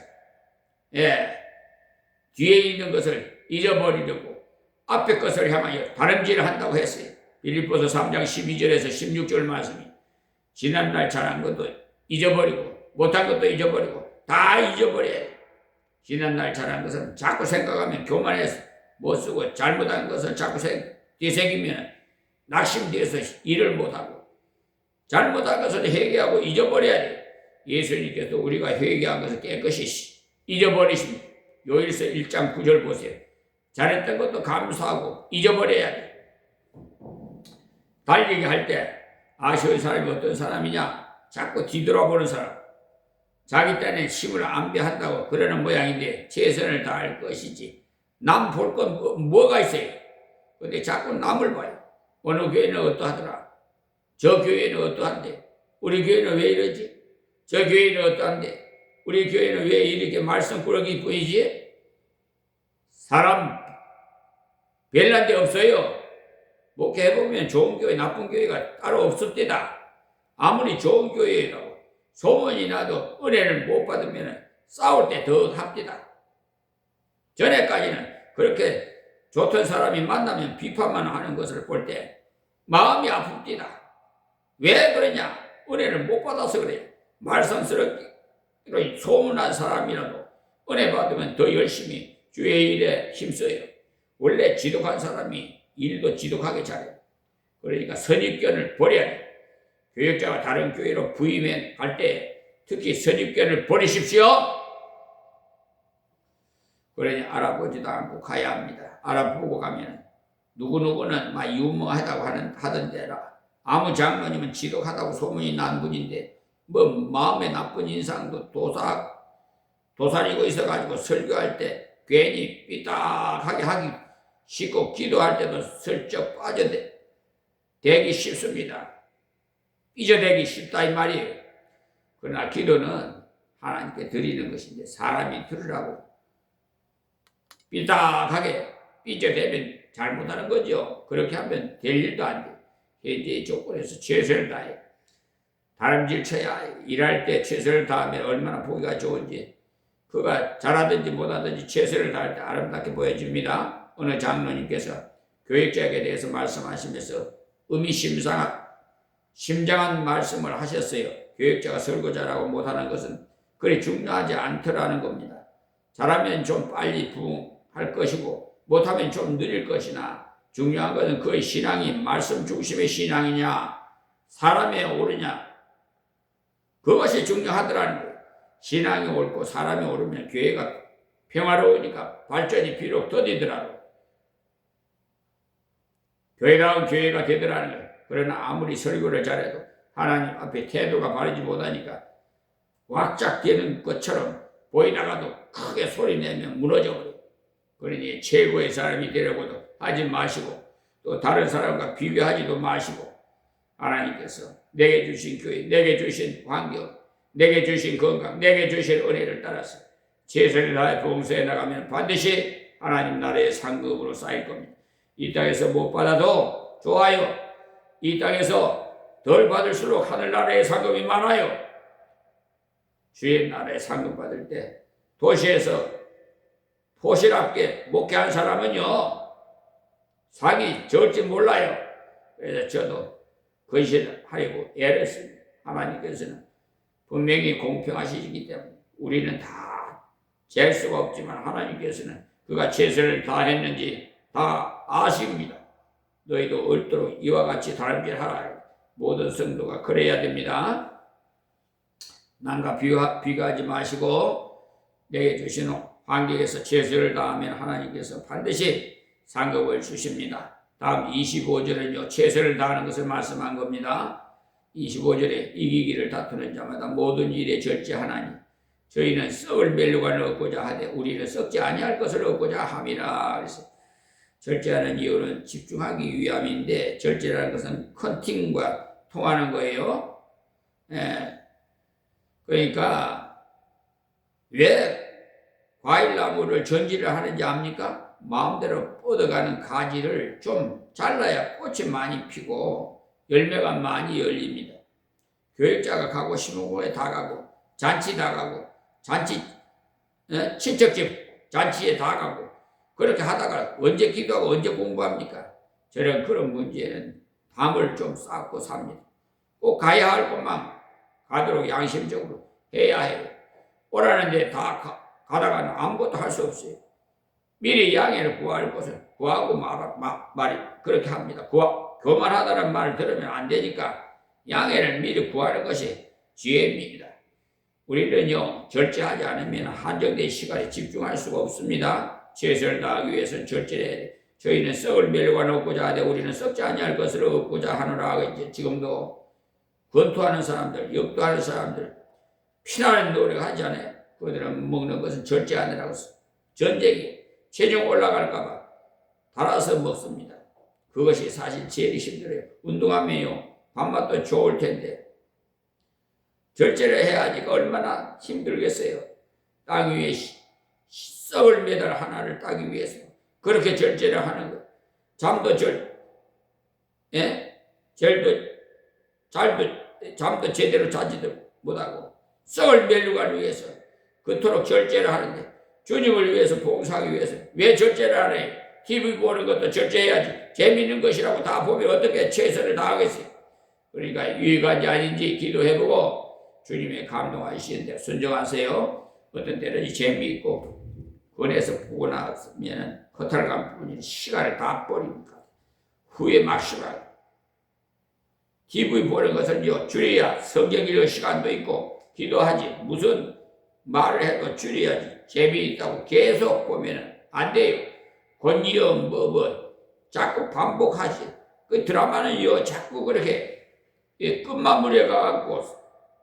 B: 뒤에 있는 것을 잊어버리려고 앞에 것을 향하여 다름질을 한다고 했어요. 빌립보서 3장 12절에서 16절 말씀이 지난날 잘한 것도 잊어버리고 못한 것도 잊어버리고 다 잊어버려야 돼. 지난날 잘한 것은 자꾸 생각하면 교만해서 못쓰고 잘못한 것을 자꾸 뒤새기면 낙심돼서 일을 못하고 잘못한 것을 회개하고 잊어버려야 돼. 예수님께서 우리가 회개한 것을 깨끗이 잊어버리십니다. 요일서 1장 9절 보세요. 잘했던 것도 감사하고 잊어버려야 돼. 달리기 할 때 아쉬운 사람이 어떤 사람이냐? 자꾸 뒤돌아보는 사람. 자기 딴에 힘을 안배한다고 그러는 모양인데 최선을 다할 것이지. 남 볼 건 뭐가 있어요? 근데 자꾸 남을 봐요. 어느 교회는 어떠하더라. 저 교회는 어떠한데. 우리 교회는 왜 이러지? 저 교회는 어떠한데. 우리 교회는 왜 이렇게 말썽꾸러기 뿐이지? 사람 별난 데 없어요. 목회해보면 좋은 교회, 나쁜 교회가 따로 없을 때다. 아무리 좋은 교회라고 소문이 나도 은혜를 못 받으면 싸울 때 더 합디다. 전에까지는 그렇게 좋던 사람이 만나면 비판만 하는 것을 볼 때 마음이 아픕디다. 왜 그러냐? 은혜를 못 받아서 그래. 말썽스럽게 소문난 사람이라도 은혜 받으면 더 열심히 주의 일에 힘써요. 원래 지독한 사람이 일도 지독하게 잘해요. 그러니까 선입견을 버려야 돼. 교역자가 다른 교회로 부임해 갈 때 특히 선입견을 버리십시오. 그러니 알아보지도 않고 가야 합니다. 알아보고 가면 누구누구는 막 유머하다고 하던데라. 아무 장로님은 지독하다고 소문이 난 분인데 뭐 마음에 나쁜 인상도 도사리고 있어가지고 설교할 때 괜히 삐딱하게 하기 쉽고 기도할 때도 슬쩍 빠져대기 쉽습니다. 삐져대기 쉽다 이 말이에요. 그러나 기도는 하나님께 드리는 것인데 사람이 들으라고 삐딱하게 삐져대면 잘못하는 거죠. 그렇게 하면 될 일도 안 돼. 현재의 조건에서 최선을 다해. 다름질 쳐야 일할 때 최선을 다하면 얼마나 보기가 좋은지, 그가 잘하든지 못하든지 최선을 다할 때 아름답게 보여집니다. 어느 장로님께서 교역자에게 대해서 말씀하시면서 심장한 말씀을 하셨어요. 교역자가 설교자라고 못하는 것은 그리 중요하지 않더라는 겁니다. 잘하면 좀 빨리 부흥할 것이고 못하면 좀 느릴 것이나 중요한 것은 그의 신앙이 말씀 중심의 신앙이냐 사람에 오르냐, 그것이 중요하더라는 거예요. 신앙이 옳고 사람이 오르면 교회가 평화로우니까 발전이 비록 더디더라도 교회다운 교회가 되더라는 거예요. 그러나 아무리 설교를 잘해도 하나님 앞에 태도가 바르지 못하니까 왁작되는 것처럼 보이다가도 크게 소리내면 무너져버려요. 그러니 최고의 사람이 되려고도 하지 마시고 또 다른 사람과 비교하지도 마시고 하나님께서 내게 주신 교회, 내게 주신 환경, 내게 주신 건강, 내게 주신 은혜를 따라서 최선을 다해 봉사해 나가면 반드시 하나님 나라의 상급으로 쌓일 겁니다. 이 땅에서 못 받아도 좋아요. 이 땅에서 덜 받을수록 하늘나라의 상급이 많아요. 주의 나라의 상급 받을 때 도시에서 포실합게 목회한 사람은요 상이 적을지 몰라요. 그래서 저도 건실하려고 애를 씁니다. 하나님께서는 분명히 공평하시기 때문에 우리는 다 잴 수가 없지만 하나님께서는 그가 최선을 다했는지 다 아십니다. 너희도 옳도록 이와 같이 다름질하라. 모든 성도가 그래야 됩니다. 남과 비교하지 마시고 내게 주신 환경에서 최선을 다하면 하나님께서 반드시 상급을 주십니다. 다음 25절은요 최선을 다하는 것을 말씀한 겁니다. 25절에 이기기를 다투는 자마다 모든 일에 절제하나니 저희는 썩을 멸류관을 얻고자 하되 우리는 썩지 아니할 것을 얻고자 함이라. 그래서 절제하는 이유는 집중하기 위함인데 절제라는 것은 컨팅과 통하는 거예요. 그러니까 왜 과일나무를 전지를 하는지 압니까? 마음대로 뻗어가는 가지를 좀 잘라야 꽃이 많이 피고 열매가 많이 열립니다. 교역자가 가고 신혼부에 다 가고 잔치 다 가고 친척집 잔치에 다 가고 그렇게 하다가 언제 기도하고 언제 공부합니까? 저는 그런 문제는 담을 좀 쌓고 삽니다. 꼭 가야 할 것만 가도록 양심적으로 해야 해요. 오라는데 다 가다가는 아무것도 할 수 없어요. 미리 양해를 구할 것을 구하고 말이 그렇게 합니다. 교만하다는 말을 들으면 안 되니까 양해를 미리 구하는 것이 지혜입니다. 우리는요 절제하지 않으면 한정된 시간에 집중할 수가 없습니다. 최선을 다하기 위해서는 절제를 해야 돼. 저희는 썩을 멸류관 얻고자 하되 우리는 썩지 아니할 것을 얻고자 하노라. 이제 지금도 권투하는 사람들, 역도하는 사람들 피나는 노력하지 않아요. 그들은 먹는 것은 절제하느라고 전쟁이 체중 올라갈까봐 달아서 먹습니다. 그것이 사실 제일 힘들어요. 운동하면요 밥맛도 좋을 텐데 절제를 해야지 얼마나 힘들겠어요. 땅 위에 썩을 메달 하나를 따기 위해서 그렇게 절제를 하는 거. 잠도 잠도 제대로 자지도 못하고 썩을 멸류관을 위해서 그토록 절제를 하는데 주님을 위해서 봉사하기 위해서 왜 절제를 하래? TV 보는 것도 절제해야지. 재미있는 것이라고 다 보면 어떻게 최선을 다하겠어요? 그러니까 유익한지 아닌지 기도해보고 주님의 감동하시는데 순종하세요. 어떤 때는 재미있고 권해서 보고 나면 허탈감 뿐인 시간을 다 버립니다. 후회 막심하게 TV 보는 것은요 줄여야 성경 읽을 시간도 있고 기도하지 무슨 말을 해도 줄여야지. 재미있다고 계속 보면 안 돼요. 권이요 자꾸 반복하지. 그 드라마는요 자꾸 그렇게 끝마무리에 가갖고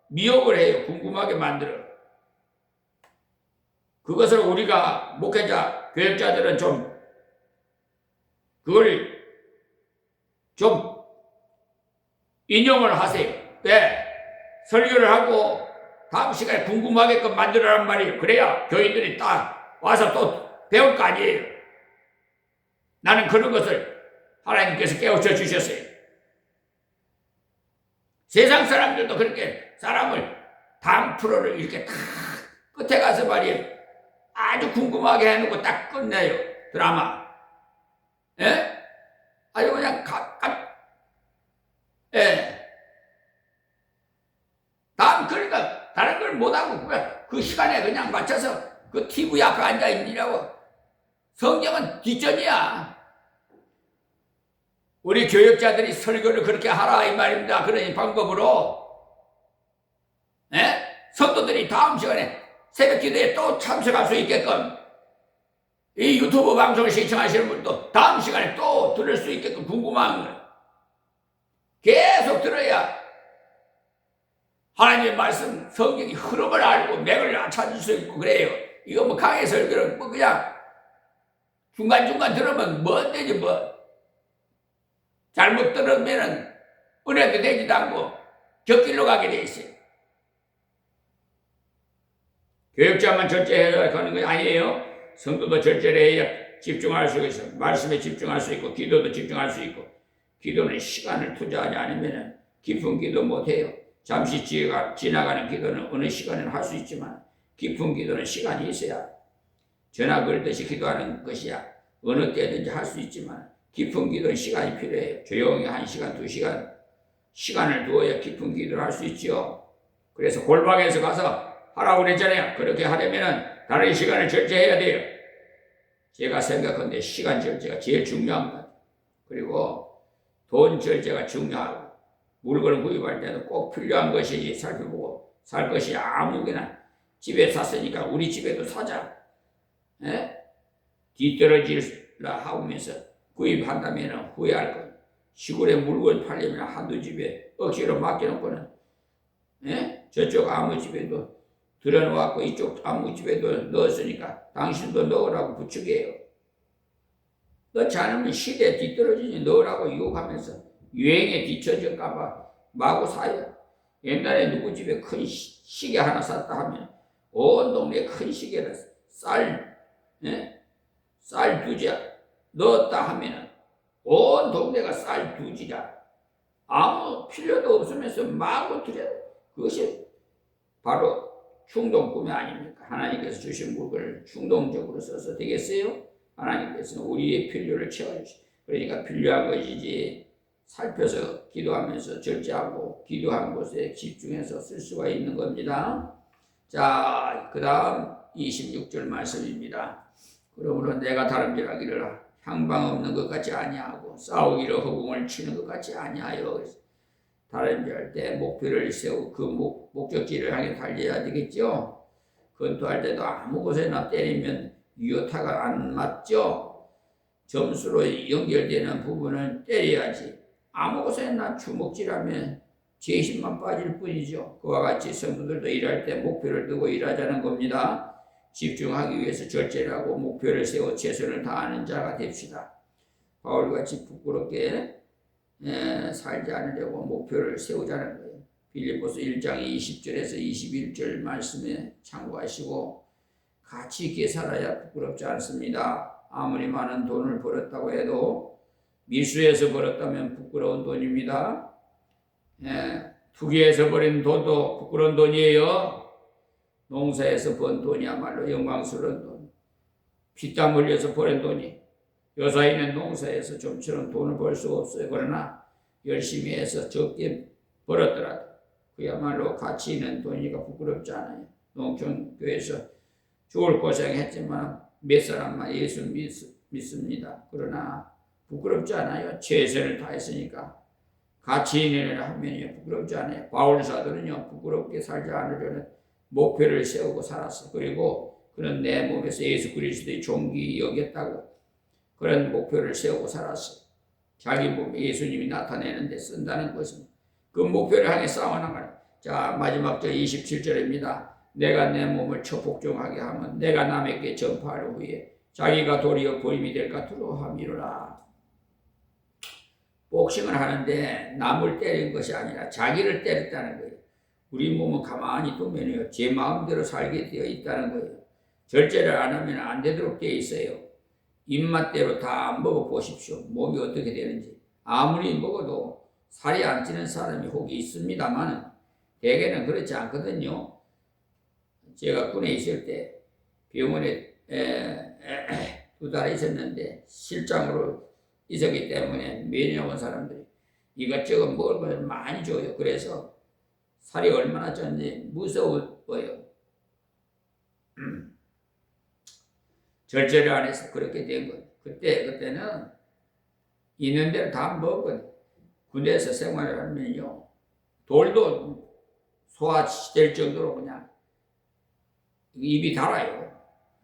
B: 미혹을 해요. 궁금하게 만들어. 그것을 우리가 목회자 교육자들은 좀 그걸 좀 인용을 하세요. 네. 설교를 하고 다음 시간에 궁금하게끔 만들어란 말이에요. 그래야 교인들이 딱 와서 또 배울 거 아니에요. 나는 그런 것을 하나님께서 깨우쳐 주셨어요. 세상 사람들도 그렇게 사람을 다음 프로를 이렇게 다 끝에 가서 말이에요. 아주 궁금하게 해놓고 딱 끝내요. 드라마. 예? 아주 그냥 예. 다음 그러니까 다른 걸 못하고 그 시간에 그냥 맞춰서 그 TV 앞에 앉아있느라고. 성경은 뒷전이야. 우리 교육자들이 설교를 그렇게 하라 이 말입니다. 그런 방법으로. 예? 성도들이 다음 시간에 새벽 기도에 또 참석할 수 있게끔 이 유튜브 방송을 시청하시는 분도 다음 시간에 또 들을 수 있게끔 궁금한 거예요. 계속 들어야 하나님의 말씀 성경이 흐름을 알고 맥을 찾을 수 있고 그래요. 이거 뭐 강의 설교는 뭐 그냥 중간중간 들으면 뭐 되지 뭐. 잘못 들으면은 은혜도 되지도 않고 곁길로 가게 돼 있어요. 교육자만 절제해야 하는 건 아니에요. 성도도 절제를 해야 집중할 수 있어. 말씀에 집중할 수 있고 기도도 집중할 수 있고. 기도는 시간을 투자하지 않으면 깊은 기도 못해요. 잠시 지나가는 기도는 어느 시간에는 할 수 있지만 깊은 기도는 시간이 있어야 전화 걸듯이 기도하는 것이야. 어느 때든지 할 수 있지만 깊은 기도는 시간이 필요해요. 조용히 1시간, 2시간 시간을 두어야 깊은 기도를 할 수 있죠. 그래서 골방에서 가서 하라고 그랬잖아요. 그렇게 하려면 다른 시간을 절제해야 돼요. 제가 생각하는데 시간 절제가 제일 중요한 것 같아요. 그리고 돈 절제가 중요하고 물건을 구입할 때도 꼭 필요한 것인지 살펴보고 살 것이 아무거나 집에 샀으니까 우리 집에도 사자. 에? 뒤떨어질라 하면서 구입한다면 후회할 거예요. 시골에 물건 팔려면 한두 집에 억지로 맡겨놓고는 저쪽 아무 집에도 들여놓고 이쪽 아무 집에도 넣었으니까 당신도 넣으라고 부추겨요. 넣지 않으면 시대에 뒤떨어지니 넣으라고 유혹하면서 유행에 뒤처질까봐 마구 사요. 옛날에 누구 집에 큰 시계 하나 샀다 하면 온 동네에 큰 시계를 쌀 2지 넣었다 하면 온 동네가 쌀 2지라 아무 필요도 없으면서 마구 들여. 그것이 바로 충동 구매 아닙니까? 하나님께서 주신 물건을 충동적으로 써서 되겠어요? 하나님께서는 우리의 필요를 채워주시. 그러니까 필요한 것이지 살펴서 기도하면서 절제하고 기도한 곳에 집중해서 쓸 수가 있는 겁니다. 자, 그 다음 26절 말씀입니다. 그러므로 내가 다름질하기를 향방 없는 것 같이 아니하고 싸우기를 허공을 치는 것 같이 아니하여. 다름질할 때 목표를 세우고 그 목적지를 향해 달려야 되겠죠. 권투할 때도 아무 곳에나 때리면 유효타가 안 맞죠. 점수로 연결되는 부분은 때려야지. 아무 곳에나 주먹질하면 재심만 빠질 뿐이죠. 그와 같이 성도들도 일할 때 목표를 두고 일하자는 겁니다. 집중하기 위해서 절제를 하고 목표를 세워 최선을 다하는 자가 됩시다. 바울같이 부끄럽게 살지 않으려고 목표를 세우자는 거예요. 빌립보서 1장 20절에서 21절 말씀에 참고하시고 같이 있게 살아야 부끄럽지 않습니다. 아무리 많은 돈을 벌었다고 해도 미수에서 벌었다면 부끄러운 돈입니다. 투기해서 버린 돈도 부끄러운 돈이에요. 농사에서 번 돈이야말로 영광스러운 돈. 피땀 흘려서 버린 돈이. 여사이는 농사에서 좀처럼 돈을 벌 수가 없어요. 그러나 열심히 해서 적게 벌었더라도 그야말로 가치 있는 돈이니까 부끄럽지 않아요. 농촌교회에서 죽을 고생했지만 몇 사람만 예수 믿습니다. 그러나 부끄럽지 않아요. 최선을 다했으니까. 가치 있는 일을 하면요 부끄럽지 않아요. 바울 사도는요 부끄럽게 살지 않으려는 목표를 세우고 살았어. 그리고 그는 내 몸에서 예수 그리스도의 종기 여겼다고 그런 목표를 세우고 살았어. 자기 몸에 예수님이 나타내는데 쓴다는 것은 그 목표를 향해 싸워나가는. 자, 마지막 절 27절입니다. 내가 내 몸을 처복종하게 하면 내가 남에게 전파할 후에 자기가 도리어 보임이 될 같으로 함이로라. 복싱을 하는데 남을 때린 것이 아니라 자기를 때렸다는 거예요. 우리 몸은 가만히 두면요 제 마음대로 살게 되어 있다는 거예요. 절제를 안 하면 안 되도록 되어 있어요. 입맛대로 다 먹어보십시오. 몸이 어떻게 되는지. 아무리 먹어도 살이 안 찌는 사람이 혹 있습니다만 대개는 그렇지 않거든요. 제가 군에 있을 때 병원에 2달 있었는데 실장으로 있었기 때문에 매년 온 사람들이 이것저것 먹을 것을 많이 줘요. 그래서 살이 얼마나 쪘는지 무서워요. 절제를 안 해서 그렇게 된 거예요. 그때는 있는 대로 다 먹었거든요. 군대에서 생활을 하면요 돌도 소화될 정도로 그냥 입이 달아요.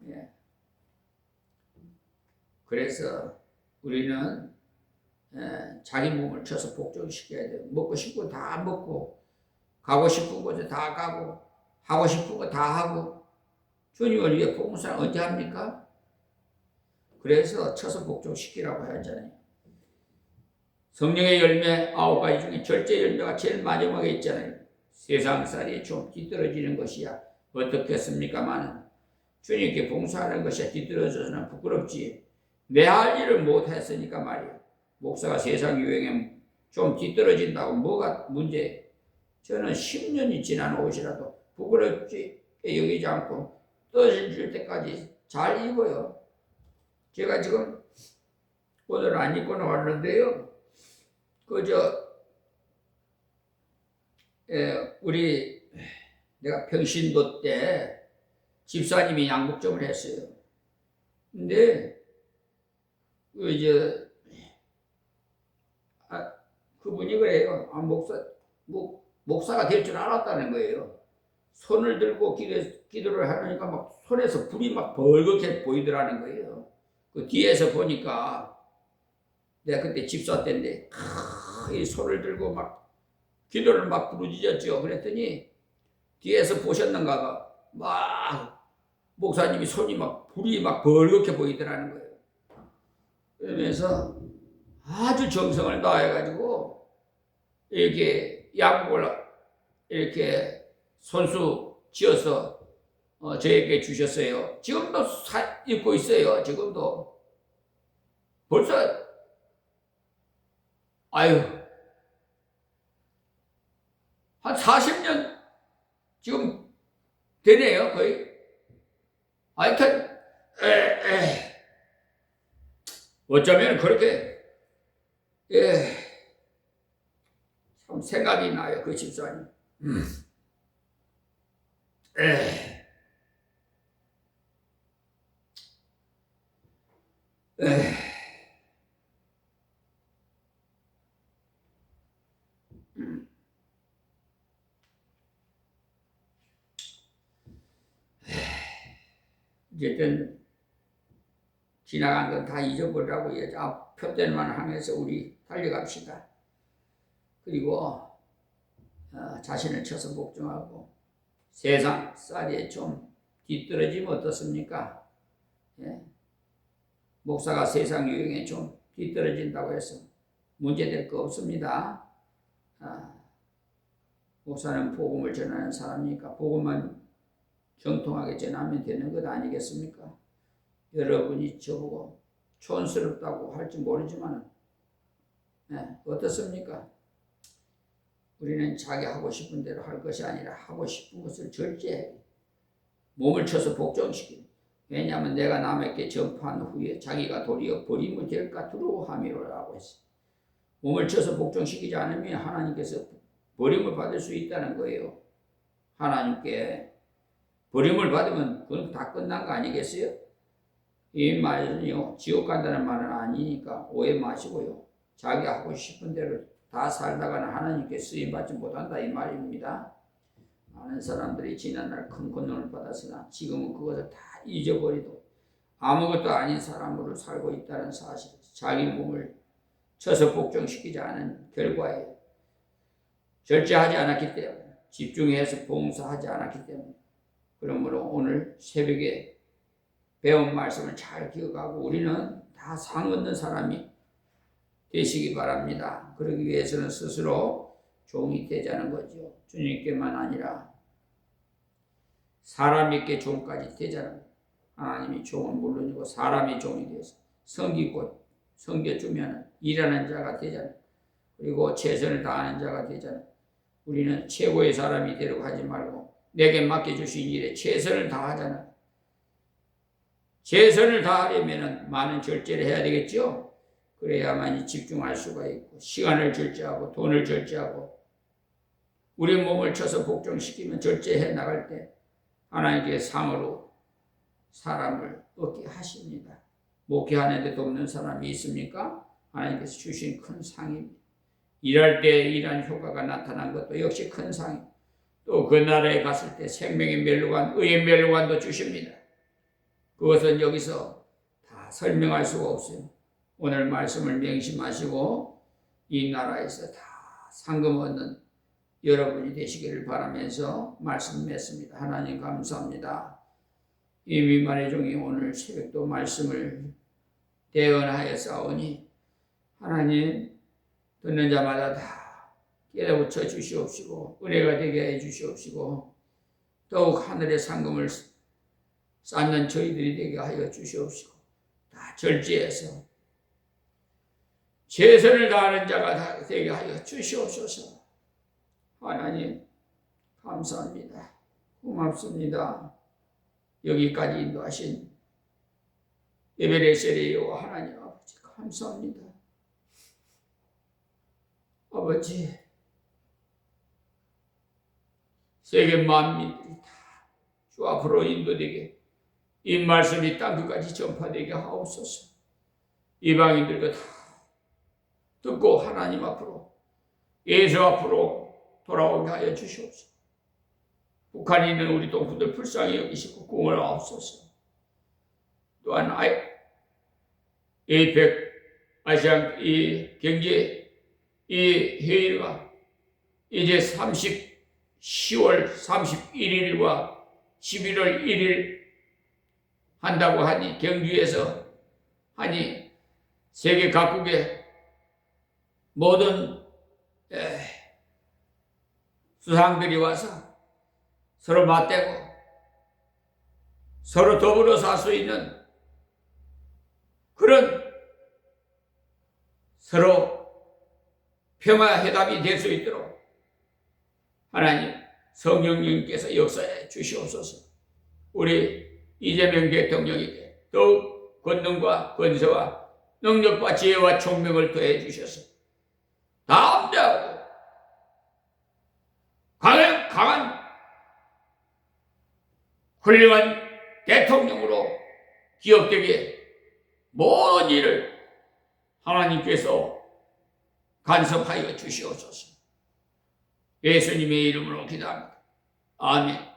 B: 예. 그래서 우리는 자기 몸을 쳐서 복종시켜야 돼요. 먹고 싶은 거 다 먹고 가고 싶은 곳에 다 가고 하고 싶은 거 다 하고. 주님을 위해 봉사를 언제 합니까? 그래서 쳐서 복종시키라고 하잖아요. 성령의 열매 9가지 중에 절제 열매가 제일 마지막에 있잖아요. 세상살이 좀 뒤떨어지는 것이야 어떻겠습니까마는 주님께 봉사하는 것이 뒤떨어져서는 부끄럽지. 내 할 일을 못했으니까 말이에요. 목사가 세상 유행에 좀 뒤떨어진다고 뭐가 문제예요? 저는 10년이 지난 옷이라도 부끄럽지 여기지 않고 떨어질 때까지 잘 입어요. 제가 지금 오늘 안 입고 나왔는데요. 우리 내가 평신도 때 집사님이 양복점을 했어요. 근데 그분이 그래요. 목사가 될 줄 알았다는 거예요. 손을 들고 기도를 하니까 막 손에서 불이 막 벌겋게 보이더라는 거예요. 그 뒤에서 보니까 내가 그때 집사 때인데 이 손을 들고 막 기도를 막 부르짖었죠. 그랬더니 뒤에서 보셨는가 봐. 막 목사님이 손이 막 불이 막 벌겋게 보이더라는 거예요. 그러면서 아주 정성을 다해가지고 이렇게 양복을 이렇게 손수 지어서 저에게 주셨어요. 지금도 입고 있어요. 지금도 벌써 한 40년 지금 되네요. 거의. 하여튼 어쩌면 그렇게 참 생각이 나요. 그 집사님. 어쨌든 지나간 건 다 잊어버리라고 표대만 향해서 우리 달려갑시다. 그리고 자신을 쳐서 복종하고 세상 쌀에 좀 뒤떨어지면 어떻습니까? 예? 목사가 세상 유행에 좀 뒤떨어진다고 해서 문제될 거 없습니다. 목사는 복음을 전하는 사람이니까 복음만 정통하게 전하면 되는 것 아니겠습니까? 여러분이 저보고 촌스럽다고 할지 모르지만 어떻습니까? 우리는 자기 하고 싶은 대로 할 것이 아니라 하고 싶은 것을 절제해 몸을 쳐서 복종시키는. 왜냐하면 내가 남에게 전파한 후에 자기가 도리어 버림을 될까 두려워함이로라고 했어. 몸을 쳐서 복종시키지 않으면 하나님께서 버림을 받을 수 있다는 거예요. 하나님께 버림을 받으면 그건 다 끝난 거 아니겠어요? 이 말은요, 지옥 간다는 말은 아니니까 오해 마시고요. 자기 하고 싶은 대로 다 살다가는 하나님께 쓰임받지 못한다 이 말입니다. 많은 사람들이 지난날 큰 권능을 받았으나 지금은 그것을 다 잊어버리고 아무것도 아닌 사람으로 살고 있다는 사실, 자기 몸을 쳐서 복종시키지 않은 결과예요. 절제하지 않았기 때문에, 집중해서 봉사하지 않았기 때문에. 그러므로 오늘 새벽에 배운 말씀을 잘 기억하고 우리는 다 상 얻는 사람이 되시기 바랍니다. 그러기 위해서는 스스로 종이 되자는 거죠. 주님께만 아니라 사람에게 종까지 되자는 거예요. 하나님이 종은 물론이고 사람이 종이 되어서 섬기고 섬겨주면 일하는 자가 되자는, 그리고 최선을 다하는 자가 되자는. 우리는 최고의 사람이 되려고 하지 말고 내게 맡겨주신 일에 최선을 다하자는. 최선을 다하려면 많은 절제를 해야 되겠죠. 그래야만 집중할 수가 있고 시간을 절제하고 돈을 절제하고 우리 몸을 쳐서 복종시키면 절제해 나갈 때 하나님께 상으로 사람을 얻게 하십니다. 목회하는데 돕는 사람이 있습니까? 하나님께서 주신 큰 상입니다. 일할 때 일한 효과가 나타난 것도 역시 큰 상입니다. 또 그 나라에 갔을 때 생명의 멸류관, 의의 멸류관도 주십니다. 그것은 여기서 다 설명할 수가 없어요. 오늘 말씀을 명심하시고 이 나라에서 다 상금 얻는 여러분이 되시기를 바라면서 말씀 맺습니다. 하나님 감사합니다. 이 미만의 종이 오늘 새벽도 말씀을 대언하여 싸우니 하나님 듣는 자마다 다 깨닫쳐 주시옵시고 은혜가 되게 해 주시옵시고 더욱 하늘의 상금을 쌓는 저희들이 되게 하여 주시옵시고 다 절제해서 최선을 다하는 자가 다 되게 하여 주시옵소서. 하나님 감사합니다. 고맙습니다. 여기까지 인도하신 에베레셀의 여호와 하나님 아버지 감사합니다. 아버지 세계 만민들이 다 주 앞으로 인도되게 이 말씀이 땅 끝까지 전파되게 하옵소서. 이방인들도 다 듣고 하나님 앞으로 예수 앞으로 돌아오게 하여 주시옵소서. 북한에 있는 우리 동포들 불쌍히 여기시고 구원을 하옵소서. 또한 에이펙 아시안 이 경제 이 회의가 이제 10월 31일과 11월 1일 한다고 하니 경주에서 하니 세계 각국의 모든 수상들이 와서 서로 맞대고 서로 더불어 살 수 있는 그런 서로 평화회담이 될 수 있도록 하나님 성령님께서 역사해 주시옵소서. 우리 이재명 대통령에게 더욱 권능과 권세와 능력과 지혜와 총명을 더해 주셔서 담대하고 강한 훌륭한 대통령으로 기억되게 모든 일을 하나님께서 간섭하여 주시옵소서. 예수님의 이름으로 기도합니다. 아멘.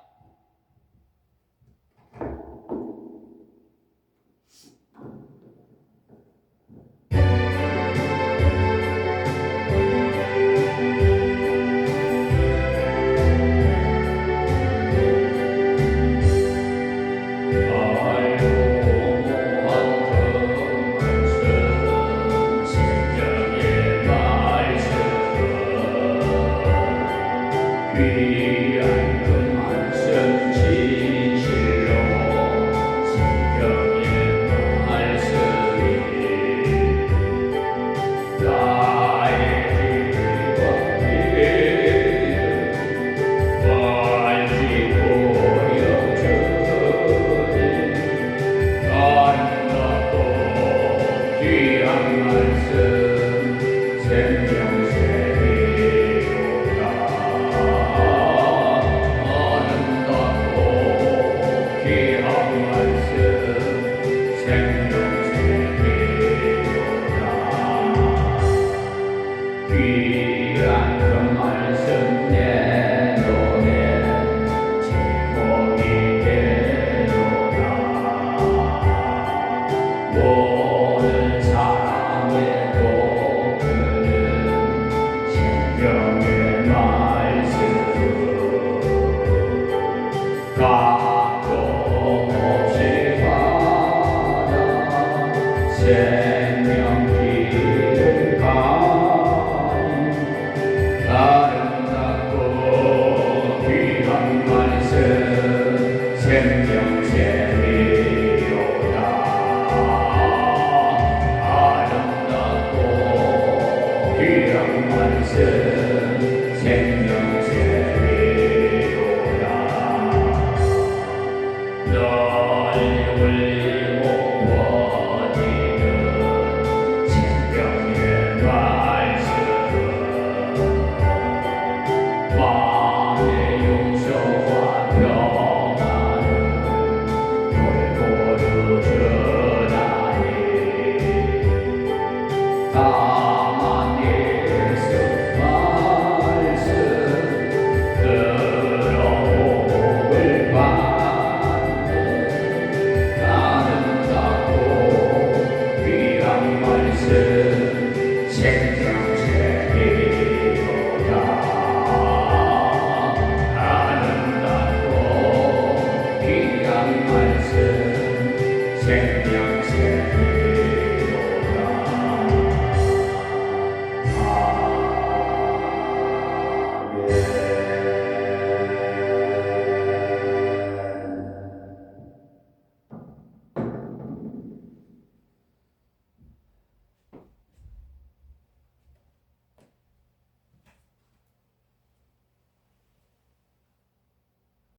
C: 할렐루야